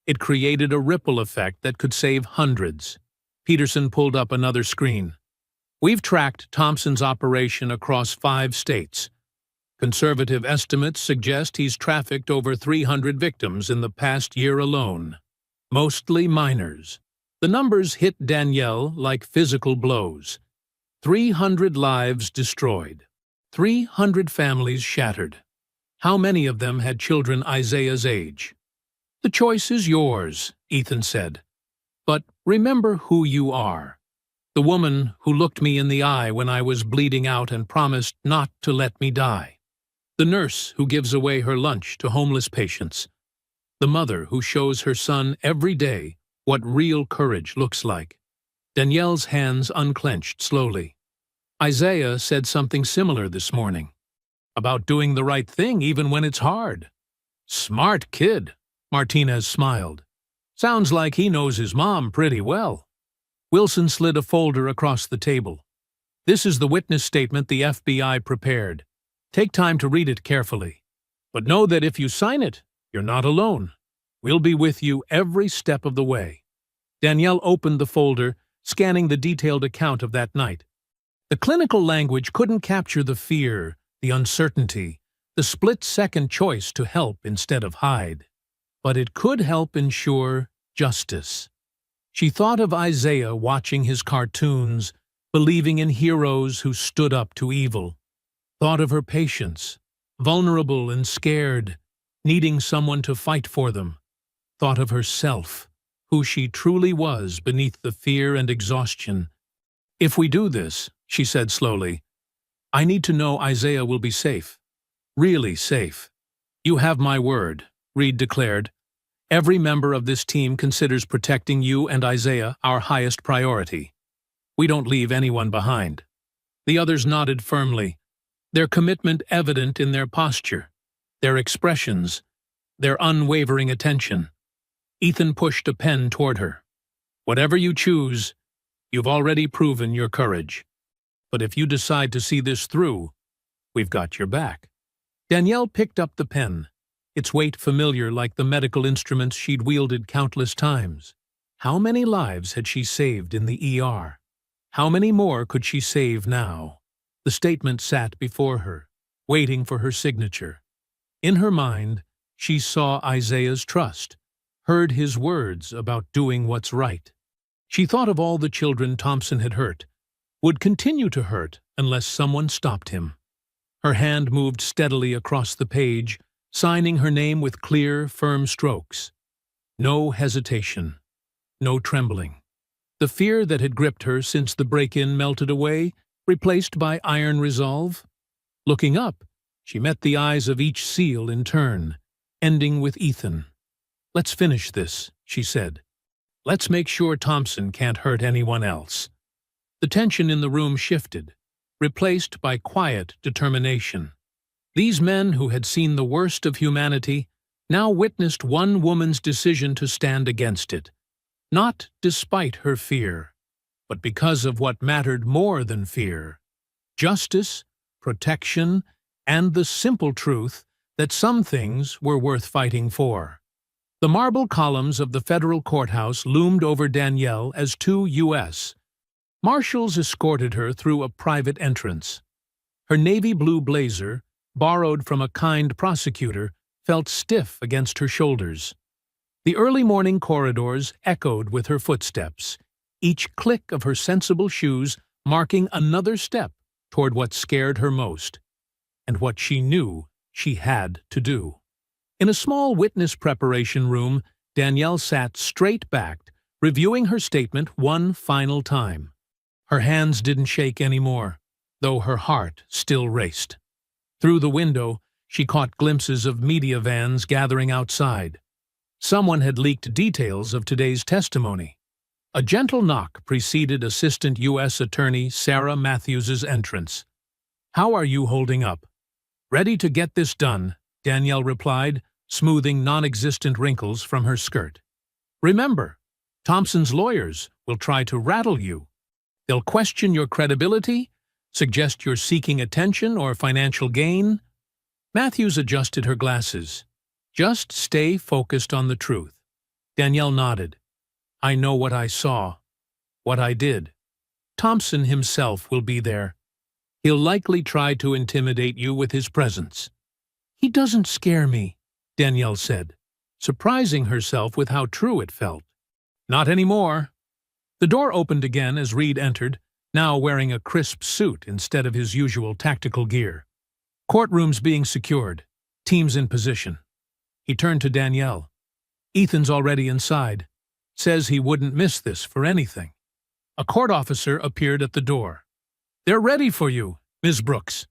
S1: It created a ripple effect that could save hundreds. Peterson pulled up another screen. We've tracked Thompson's operation across 5 states. Conservative estimates suggest he's trafficked over 300 victims in the past year alone, mostly minors. The numbers hit Danielle like physical blows. 300 lives destroyed. 300 families shattered. How many of them had children Isaiah's age? The choice is yours, Ethan said. But remember who you are. The woman who looked me in the eye when I was bleeding out and promised not to let me die. The nurse who gives away her lunch to homeless patients. The mother who shows her son every day what real courage looks like. Danielle's hands unclenched slowly. Isaiah said something similar this morning. About doing the right thing even when it's hard. Smart kid, Martinez smiled. Sounds like he knows his mom pretty well. Wilson slid a folder across the table. This is the witness statement the FBI prepared. Take time to read it carefully. But know that if you sign it, you're not alone. We'll be with you every step of the way. Danielle opened the folder, scanning the detailed account of that night. The clinical language couldn't capture the fear, the uncertainty, the split-second choice to help instead of hide. But it could help ensure justice. She thought of Isaiah watching his cartoons, believing in heroes who stood up to evil. Thought of her patients, vulnerable and scared, needing someone to fight for them. Thought of herself, who she truly was beneath the fear and exhaustion. If we do this, she said slowly, I need to know Isaiah will be safe. Really safe. You have my word, Reed declared. Every member of this team considers protecting you and Isaiah our highest priority. We don't leave anyone behind. The others nodded firmly, their commitment evident in their posture, their expressions, their unwavering attention. Ethan pushed a pen toward her. Whatever you choose, you've already proven your courage. But if you decide to see this through, we've got your back. Danielle picked up the pen, its weight familiar like the medical instruments she'd wielded countless times. How many lives had she saved in the ER? How many more could she save now? The statement sat before her, waiting for her signature. In her mind, she saw Isaiah's trust, heard his words about doing what's right. She thought of all the children Thompson had hurt, would continue to hurt unless someone stopped him. Her hand moved steadily across the page, signing her name with clear, firm strokes. No hesitation, no trembling. The fear that had gripped her since the break-in melted away, replaced by iron resolve. Looking up, she met the eyes of each SEAL in turn, ending with Ethan. Let's finish this, she said. Let's make sure Thompson can't hurt anyone else. The tension in the room shifted, replaced by quiet determination. These men who had seen the worst of humanity now witnessed one woman's decision to stand against it, not despite her fear, but because of what mattered more than fear: justice, protection, and the simple truth that some things were worth fighting for. The marble columns of the federal courthouse loomed over Danielle as 2 U.S. Marshals escorted her through a private entrance. Her navy blue blazer, borrowed from a kind prosecutor, felt stiff against her shoulders. The early morning corridors echoed with her footsteps, each click of her sensible shoes marking another step toward what scared her most, and what she knew she had to do. In a small witness preparation room, Danielle sat straight-backed, reviewing her statement one final time. Her hands didn't shake anymore, though her heart still raced. Through the window, she caught glimpses of media vans gathering outside. Someone had leaked details of today's testimony. A gentle knock preceded Assistant U.S. Attorney Sarah Matthews's entrance. "How are you holding up?" "Ready to get this done," Danielle replied, smoothing non-existent wrinkles from her skirt. "Remember, Thompson's lawyers will try to rattle you. They'll question your credibility, suggest you're seeking attention or financial gain." Matthews adjusted her glasses. "Just stay focused on the truth. Danielle nodded. I know what I saw, what I did. Thompson himself will be there. He'll likely try to intimidate you with his presence. He doesn't scare me, Danielle said, surprising herself with how true it felt. Not anymore. The door opened again as Reed entered, now wearing a crisp suit instead of his usual tactical gear. Courtrooms being secured, teams in position. He turned to Danielle. Ethan's already inside. Says he wouldn't miss this for anything. A court officer appeared at the door. They're ready for you, Ms. Brooks.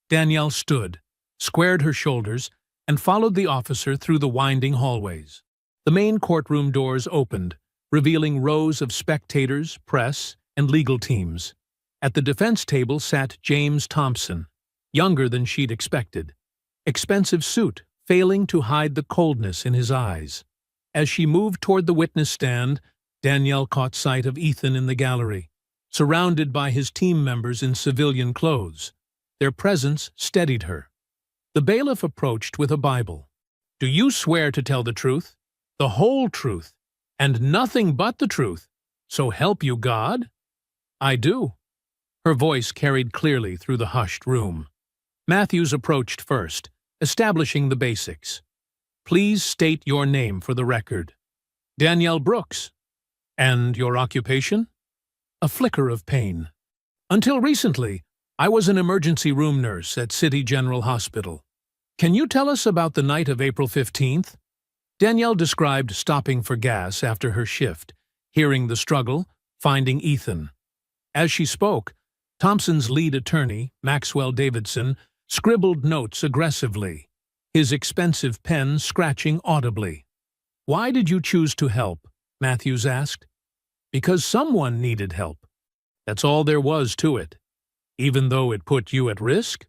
S1: Danielle stood, squared her shoulders, and followed the officer through the winding hallways. The main courtroom doors opened, revealing rows of spectators, press, and legal teams. At the defense table sat James Thompson, younger than she'd expected. Expensive suit, failing to hide the coldness in his eyes. As she moved toward the witness stand, Danielle caught sight of Ethan in the gallery, surrounded by his team members in civilian clothes. Their presence steadied her. The bailiff approached with a Bible. Do you swear to tell the truth, the whole truth, and nothing but the truth, so help you God? I do. Her voice carried clearly through the hushed room. Matthews approached first, establishing the basics. Please state your name for the record. Danielle Brooks. And your occupation? A flicker of pain. Until recently, I was an emergency room nurse at City General Hospital. Can you tell us about the night of April 15th? Danielle described stopping for gas after her shift, hearing the struggle, finding Ethan. As she spoke, Thompson's lead attorney, Maxwell Davidson, scribbled notes aggressively, his expensive pen scratching audibly. Why did you choose to help? Matthews asked. Because someone needed help. That's all there was to it. Even though it put you at risk?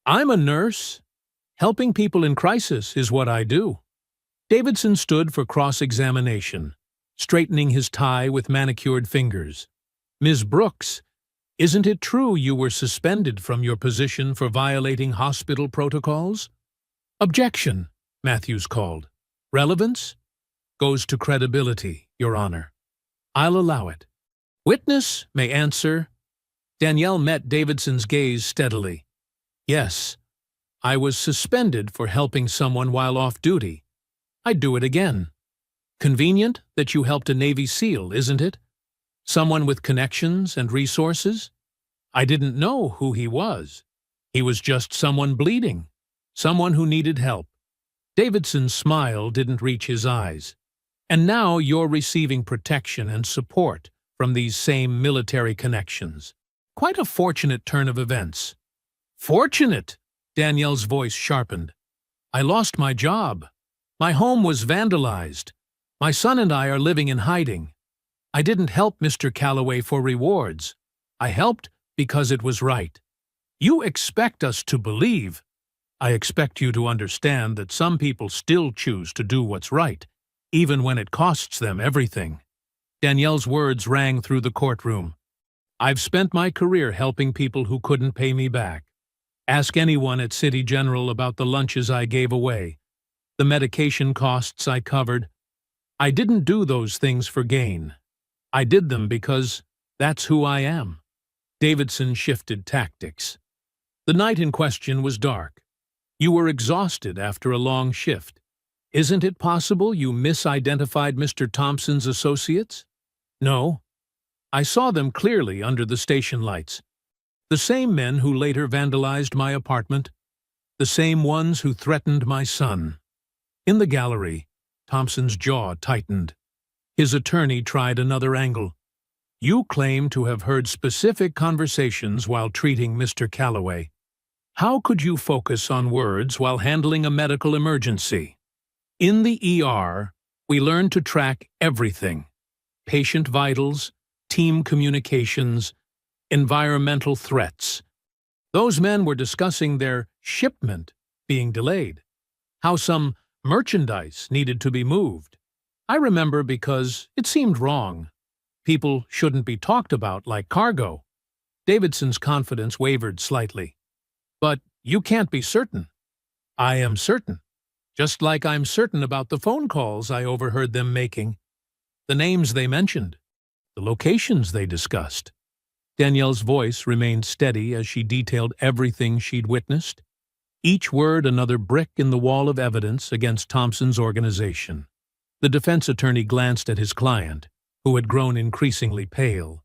S1: I'm a nurse. Helping people in crisis is what I do. Davidson stood for cross-examination, straightening his tie with manicured fingers. Ms. Brooks, isn't it true you were suspended from your position for violating hospital protocols? Objection, Matthews called. Relevance? Goes to credibility, Your Honor. I'll allow it. Witness may answer. Danielle met Davidson's gaze steadily. Yes, I was suspended for helping someone while off duty. I'd do it again. Convenient that you helped a Navy SEAL, isn't it? Someone with connections and resources? I didn't know who he was. He was just someone bleeding, someone who needed help. Davidson's smile didn't reach his eyes. And now you're receiving protection and support from these same military connections. Quite a fortunate turn of events. Fortunate? Danielle's voice sharpened. I lost my job. My home was vandalized. My son and I are living in hiding. I didn't help Mr. Calloway for rewards. I helped because it was right. You expect us to believe. I expect you to understand that some people still choose to do what's right, even when it costs them everything. Danielle's words rang through the courtroom. I've spent my career helping people who couldn't pay me back. Ask anyone at City General about the lunches I gave away, the medication costs I covered. I didn't do those things for gain. I did them because that's who I am. Davidson shifted tactics. The night in question was dark. You were exhausted after a long shift. Isn't it possible you misidentified Mr. Thompson's associates? No. I saw them clearly under the station lights. The same men who later vandalized my apartment. The same ones who threatened my son. In the gallery, Thompson's jaw tightened. His attorney tried another angle. You claim to have heard specific conversations while treating Mr. Calloway. How could you focus on words while handling a medical emergency? In the ER, we learn to track everything. Patient vitals, team communications, environmental threats. Those men were discussing their shipment being delayed, how some merchandise needed to be moved. I remember because it seemed wrong. People shouldn't be talked about like cargo. Davidson's confidence wavered slightly. But you can't be certain. I am certain. Just like I'm certain about the phone calls I overheard them making, the names they mentioned, the locations they discussed. Danielle's voice remained steady as she detailed everything she'd witnessed, each word another brick in the wall of evidence against Thompson's organization. The defense attorney glanced at his client, who had grown increasingly pale.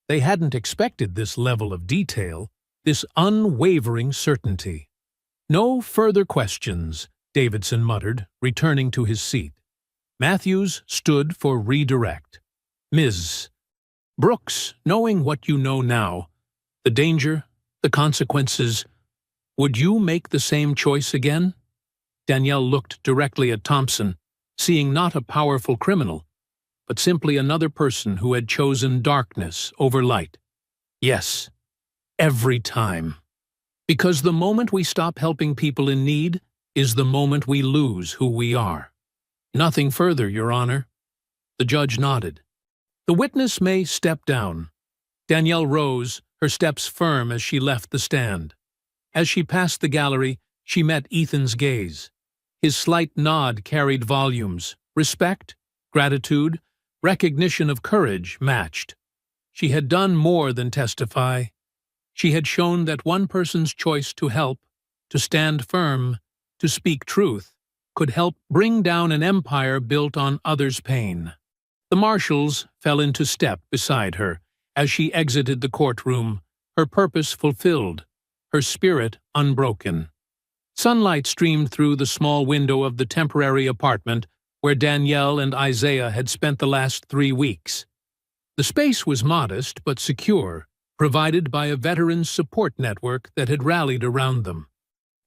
S1: They hadn't expected this level of detail, this unwavering certainty. "No further questions," Davidson muttered, returning to his seat. Matthews stood for redirect. "Ms. Brooks, knowing what you know now, the danger, the consequences, would you make the same choice again?" Danielle looked directly at Thompson, seeing not a powerful criminal, but simply another person who had chosen darkness over light. "Yes, every time. Because the moment we stop helping people in need is the moment we lose who we are." "Nothing further, Your Honor." The judge nodded. "The witness may step down." Danielle rose, her steps firm as she left the stand. As she passed the gallery, she met Ethan's gaze. His slight nod carried volumes. Respect, gratitude, recognition of courage matched. She had done more than testify. She had shown that one person's choice to help, to stand firm, to speak truth, could help bring down an empire built on others' pain. The marshals fell into step beside her as she exited the courtroom, her purpose fulfilled, her spirit unbroken. Sunlight streamed through the small window of the temporary apartment where Danielle and Isaiah had spent the last 3 weeks. The space was modest but secure, provided by a veterans support network that had rallied around them.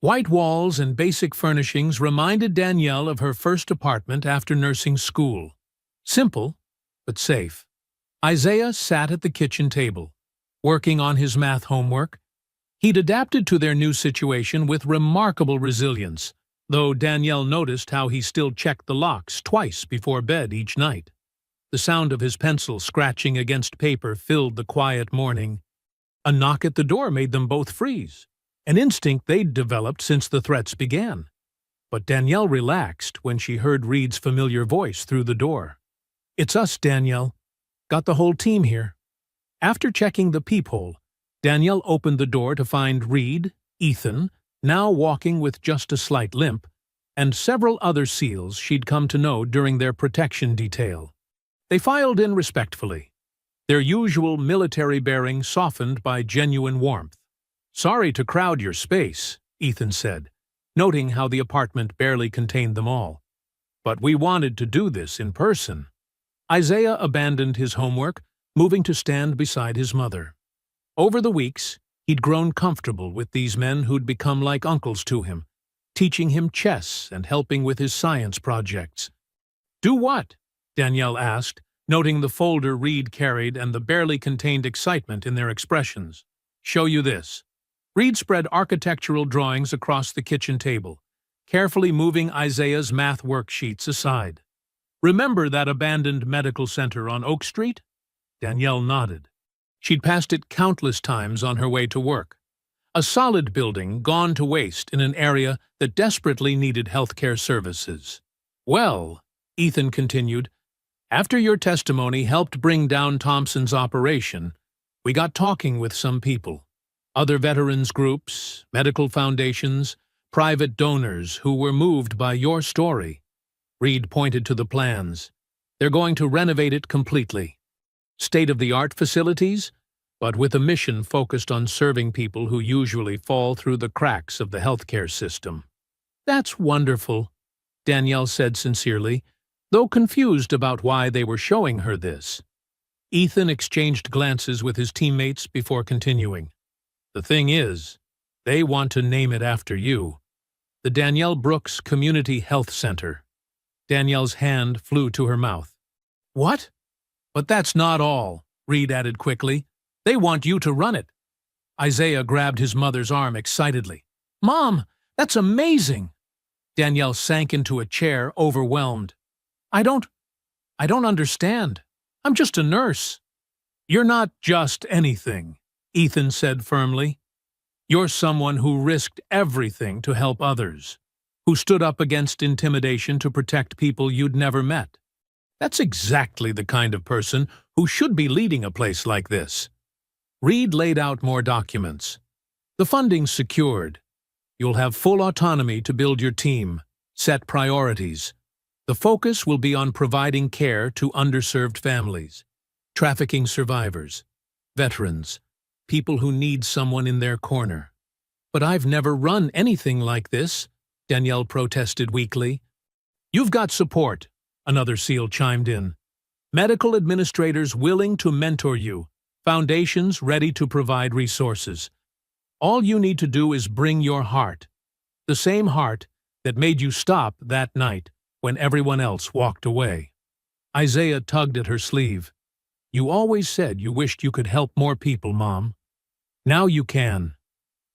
S1: White walls and basic furnishings reminded Danielle of her first apartment after nursing school. Simple, but safe. Isaiah sat at the kitchen table, working on his math homework. He'd adapted to their new situation with remarkable resilience, though Danielle noticed how he still checked the locks twice before bed each night. The sound of his pencil scratching against paper filled the quiet morning. A knock at the door made them both freeze, an instinct they'd developed since the threats began. But Danielle relaxed when she heard Reed's familiar voice through the door. "It's us, Danielle. Got the whole team here." After checking the peephole, Danielle opened the door to find Reed, Ethan, now walking with just a slight limp, and several other SEALs she'd come to know during their protection detail. They filed in respectfully, their usual military bearing softened by genuine warmth. "Sorry to crowd your space," Ethan said, noting how the apartment barely contained them all. "But we wanted to do this in person." Isaiah abandoned his homework, moving to stand beside his mother. Over the weeks, he'd grown comfortable with these men who'd become like uncles to him, teaching him chess and helping with his science projects. "Do what?" Danielle asked, noting the folder Reed carried and the barely contained excitement in their expressions. "Show you this." Reed spread architectural drawings across the kitchen table, carefully moving Isaiah's math worksheets aside. "Remember that abandoned medical center on Oak Street?" Danielle nodded. She'd passed it countless times on her way to work. A solid building gone to waste in an area that desperately needed healthcare services. "Well," Ethan continued, "after your testimony helped bring down Thompson's operation, we got talking with some people. Other veterans groups, medical foundations, private donors who were moved by your story." Reed pointed to the plans. "They're going to renovate it completely. State-of-the-art facilities, but with a mission focused on serving people who usually fall through the cracks of the healthcare system." "That's wonderful," Danielle said sincerely, though confused about why they were showing her this. Ethan exchanged glances with his teammates before continuing. "The thing is, they want to name it after you. The Danielle Brooks Community Health Center." Danielle's hand flew to her mouth. "What?" "But that's not all," Reed added quickly. "They want you to run it." Isaiah grabbed his mother's arm excitedly. "Mom, that's amazing!" Danielle sank into a chair, overwhelmed. I don't understand. I'm just a nurse." "You're not just anything," Ethan said firmly. "You're someone who risked everything to help others. who stood up against intimidation to protect people you'd never met. That's exactly the kind of person who should be leading a place like this. Reed laid out more documents. The funding's secured. You'll have full autonomy to build your team, set priorities. The focus will be on providing care to underserved families, trafficking survivors, veterans, people who need someone in their corner. But I've never run anything like this, Danielle protested weakly. You've got support, another SEAL chimed in. Medical administrators willing to mentor you, foundations ready to provide resources. All you need to do is bring your heart, the same heart that made you stop that night when everyone else walked away. Isaiah tugged at her sleeve. You always said you wished you could help more people, Mom. Now you can.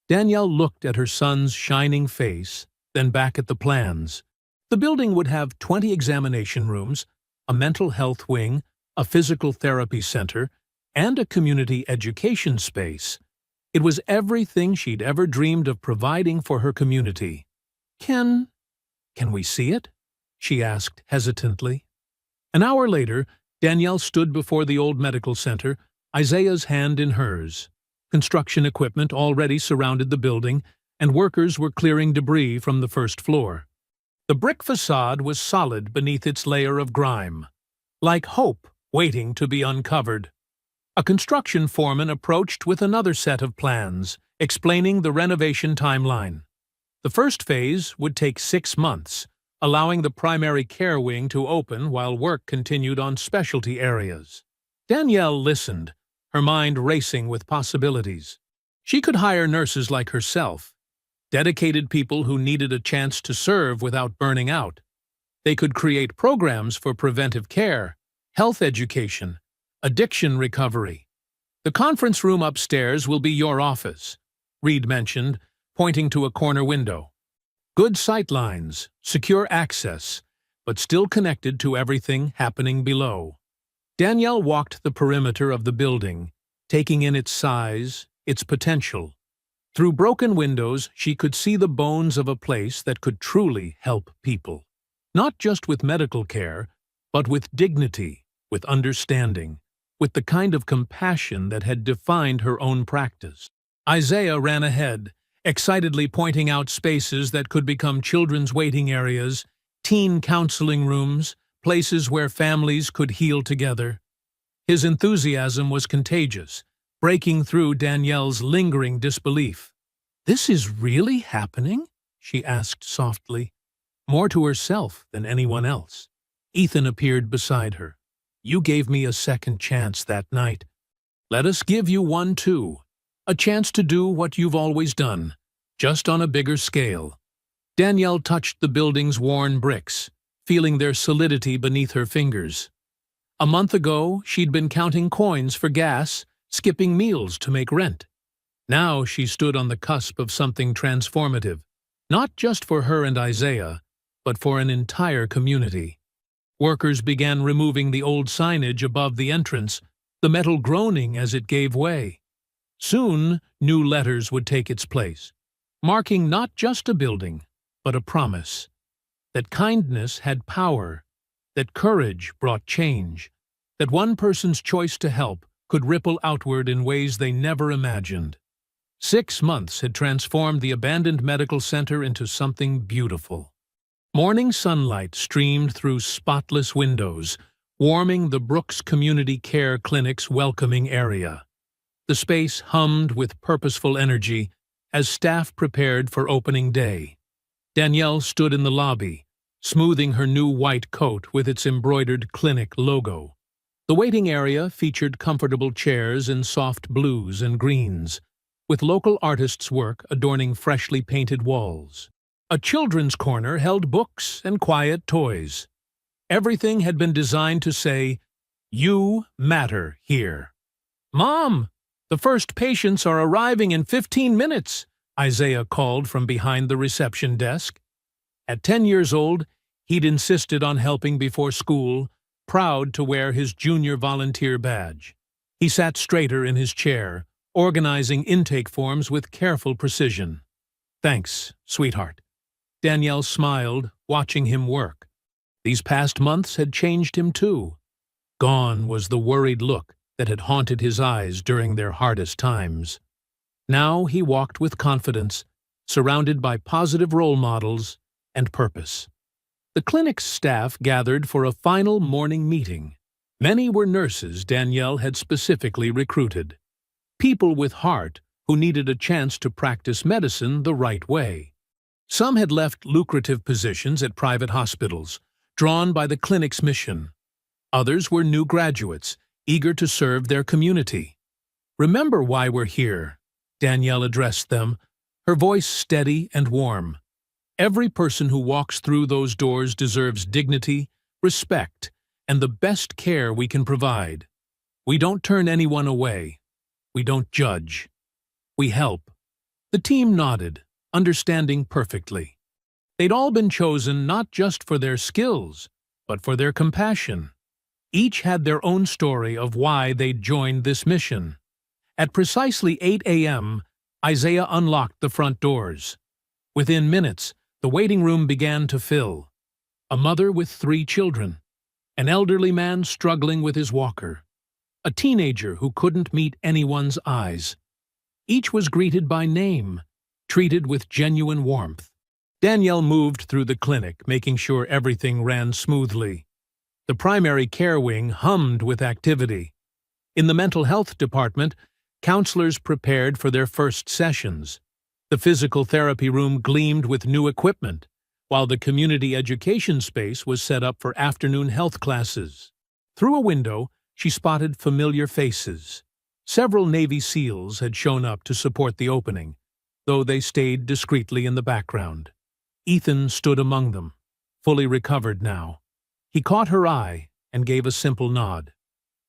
S1: Danielle looked at her son's shining face, then back at the plans. The building would have 20 examination rooms, a mental health wing, a physical therapy center, and a community education space. It was everything she'd ever dreamed of providing for her community. Can we see it? She asked hesitantly. An hour later, Danielle stood before the old medical center, Isaiah's hand in hers. Construction equipment already surrounded the building, and workers were clearing debris from the first floor. The brick facade was solid beneath its layer of grime, like hope waiting to be uncovered. A construction foreman approached with another set of plans, explaining the renovation timeline. The first phase would take 6 months, allowing the primary care wing to open while work continued on specialty areas. Danielle listened, her mind racing with possibilities. She could hire nurses like herself, dedicated people who needed a chance to serve without burning out. They could create programs for preventive care, health education, addiction recovery. The conference room upstairs will be your office, Reed mentioned, pointing to a corner window. Good sightlines, secure access, but still connected to everything happening below. Danielle walked the perimeter of the building, taking in its size, its potential. Through broken windows, she could see the bones of a place that could truly help people. Not just with medical care, but with dignity, with understanding, with the kind of compassion that had defined her own practice. Isaiah ran ahead, excitedly pointing out spaces that could become children's waiting areas, teen counseling rooms, places where families could heal together. His enthusiasm was contagious, breaking through Danielle's lingering disbelief. "This is really happening?" she asked softly, more to herself than anyone else. Ethan appeared beside her. "You gave me a second chance that night. Let us give you one too. A chance to do what you've always done, just on a bigger scale." Danielle touched the building's worn bricks, feeling their solidity beneath her fingers. A month ago, she'd been counting coins for gas, skipping meals to make rent. Now she stood on the cusp of something transformative, not just for her and Isaiah, but for an entire community. Workers began removing the old signage above the entrance, the metal groaning as it gave way. Soon, new letters would take its place, marking not just a building, but a promise. That kindness had power, that courage brought change, that one person's choice to help could ripple outward in ways they never imagined. 6 months had transformed the abandoned medical center into something beautiful. Morning sunlight streamed through spotless windows, warming the Brooks Community Care Clinic's welcoming area. The space hummed with purposeful energy as staff prepared for opening day. Danielle stood in the lobby, smoothing her new white coat with its embroidered clinic logo. The waiting area featured comfortable chairs in soft blues and greens, with local artists' work adorning freshly painted walls. A children's corner held books and quiet toys. Everything had been designed to say, "You matter here." "Mom, the first patients are arriving in 15 minutes, Isaiah called from behind the reception desk. At 10 years old, he'd insisted on helping before school, proud to wear his junior volunteer badge. He sat straighter in his chair, organizing intake forms with careful precision. "Thanks, sweetheart." Danielle smiled, watching him work. These past months had changed him too. Gone was the worried look that had haunted his eyes during their hardest times. Now he walked with confidence, surrounded by positive role models and purpose. The clinic's staff gathered for a final morning meeting. Many were nurses Danielle had specifically recruited. People with heart who needed a chance to practice medicine the right way. Some had left lucrative positions at private hospitals, drawn by the clinic's mission. Others were new graduates, eager to serve their community. "Remember why we're here," Danielle addressed them, her voice steady and warm. "Every person who walks through those doors deserves dignity, respect, and the best care we can provide. We don't turn anyone away. We don't judge. We help." The team nodded, understanding perfectly. They'd all been chosen not just for their skills, but for their compassion. Each had their own story of why they'd joined this mission. At precisely 8 a.m., Isaiah unlocked the front doors. Within minutes, the waiting room began to fill. A mother with 3 children, an elderly man struggling with his walker, a teenager who couldn't meet anyone's eyes. Each was greeted by name, treated with genuine warmth. Danielle moved through the clinic, making sure everything ran smoothly. The primary care wing hummed with activity. In the mental health department, counselors prepared for their first sessions. The physical therapy room gleamed with new equipment, while the community education space was set up for afternoon health classes. Through a window, she spotted familiar faces. Several Navy SEALs had shown up to support the opening, though they stayed discreetly in the background. Ethan stood among them, fully recovered now. He caught her eye and gave a simple nod.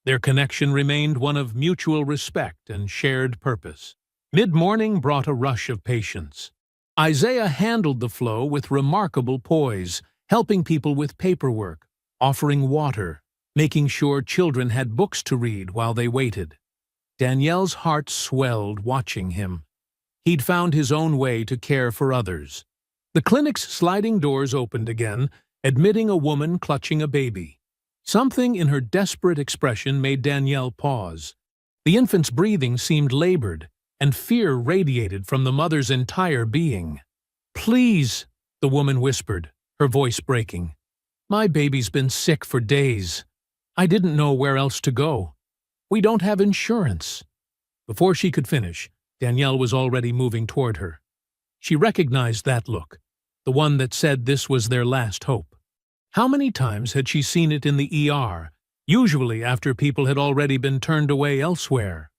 S1: Their connection remained one of mutual respect and shared purpose. Mid-morning brought a rush of patients. Isaiah handled the flow with remarkable poise, helping people with paperwork, offering water, making sure children had books to read while they waited. Danielle's heart swelled watching him. He'd found his own way to care for others. The clinic's sliding doors opened again, admitting a woman clutching a baby. Something in her desperate expression made Danielle pause. The infant's breathing seemed labored, and fear radiated from the mother's entire being. "Please," the woman whispered, her voice breaking. "My baby's been sick for days. I didn't know where else to go. We don't have insurance." Before she could finish, Danielle was already moving toward her. She recognized that look, the one that said this was their last hope. How many times had she seen it in the ER, usually after people had already been turned away elsewhere?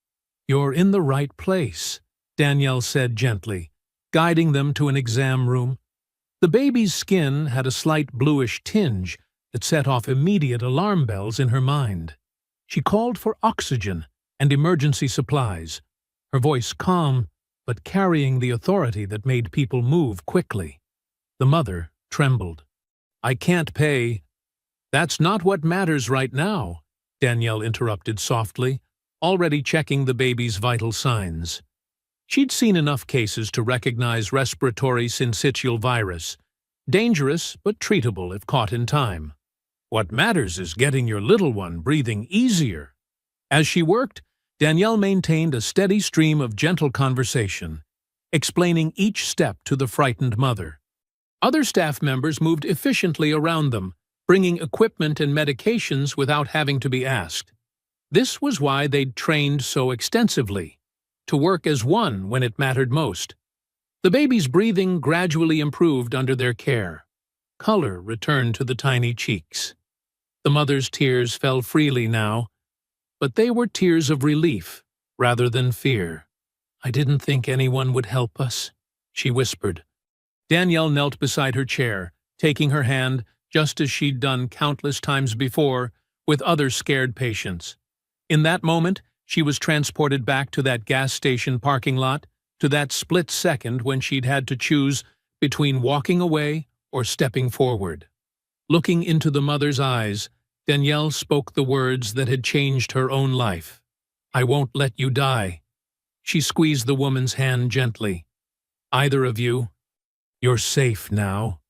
S1: "You're in the right place," Danielle said gently, guiding them to an exam room. The baby's skin had a slight bluish tinge that set off immediate alarm bells in her mind. She called for oxygen and emergency supplies, her voice calm but carrying the authority that made people move quickly. The mother trembled. "I can't pay." "That's not what matters right now," Danielle interrupted softly, already checking the baby's vital signs. She'd seen enough cases to recognize respiratory syncytial virus, dangerous but treatable if caught in time. "What matters is getting your little one breathing easier." As she worked, Danielle maintained a steady stream of gentle conversation, explaining each step to the frightened mother. Other staff members moved efficiently around them, bringing equipment and medications without having to be asked. This was why they'd trained so extensively, to work as one when it mattered most. The baby's breathing gradually improved under their care. Color returned to the tiny cheeks. The mother's tears fell freely now, but they were tears of relief rather than fear. "I didn't think anyone would help us," she whispered. Danielle knelt beside her chair, taking her hand, just as she'd done countless times before, with other scared patients. In that moment, she was transported back to that gas station parking lot, to that split second when she'd had to choose between walking away or stepping forward. Looking into the mother's eyes, Danielle spoke the words that had changed her own life. "I won't let you die." She squeezed the woman's hand gently. "Either of you, You're safe now."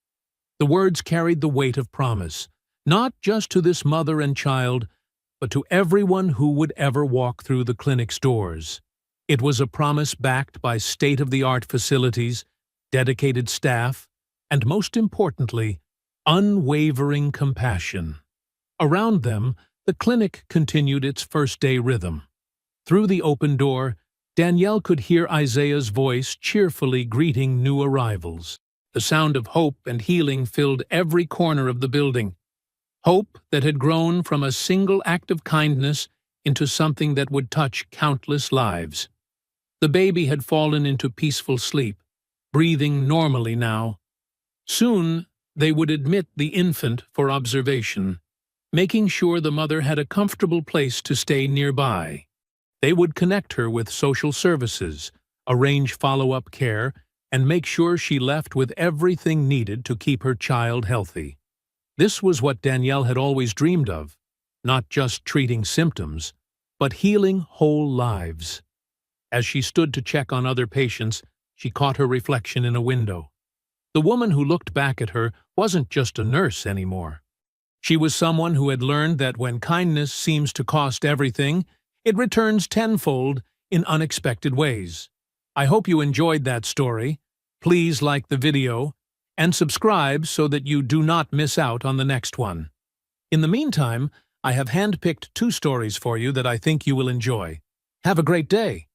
S1: The words carried the weight of promise, not just to this mother and child, but to everyone who would ever walk through the clinic's doors. It was a promise backed by state-of-the-art facilities, dedicated staff, and most importantly, unwavering compassion. Around them, the clinic continued its first-day rhythm. Through the open door, Danielle could hear Isaiah's voice cheerfully greeting new arrivals. The sound of hope and healing filled every corner of the building. Hope that had grown from a single act of kindness into something that would touch countless lives. The baby had fallen into peaceful sleep, breathing normally now. Soon, they would admit the infant for observation, making sure the mother had a comfortable place to stay nearby. They would connect her with social services, arrange follow-up care, and make sure she left with everything needed to keep her child healthy. This was what Danielle had always dreamed of, not just treating symptoms, but healing whole lives. As she stood to check on other patients, she caught her reflection in a window. The woman who looked back at her wasn't just a nurse anymore. She was someone who had learned that when kindness seems to cost everything, it returns tenfold in unexpected ways. I hope you enjoyed that story. Please like the video and subscribe so that you do not miss out on the next one. In the meantime, I have handpicked 2 stories for you that I think you will enjoy. Have a great day!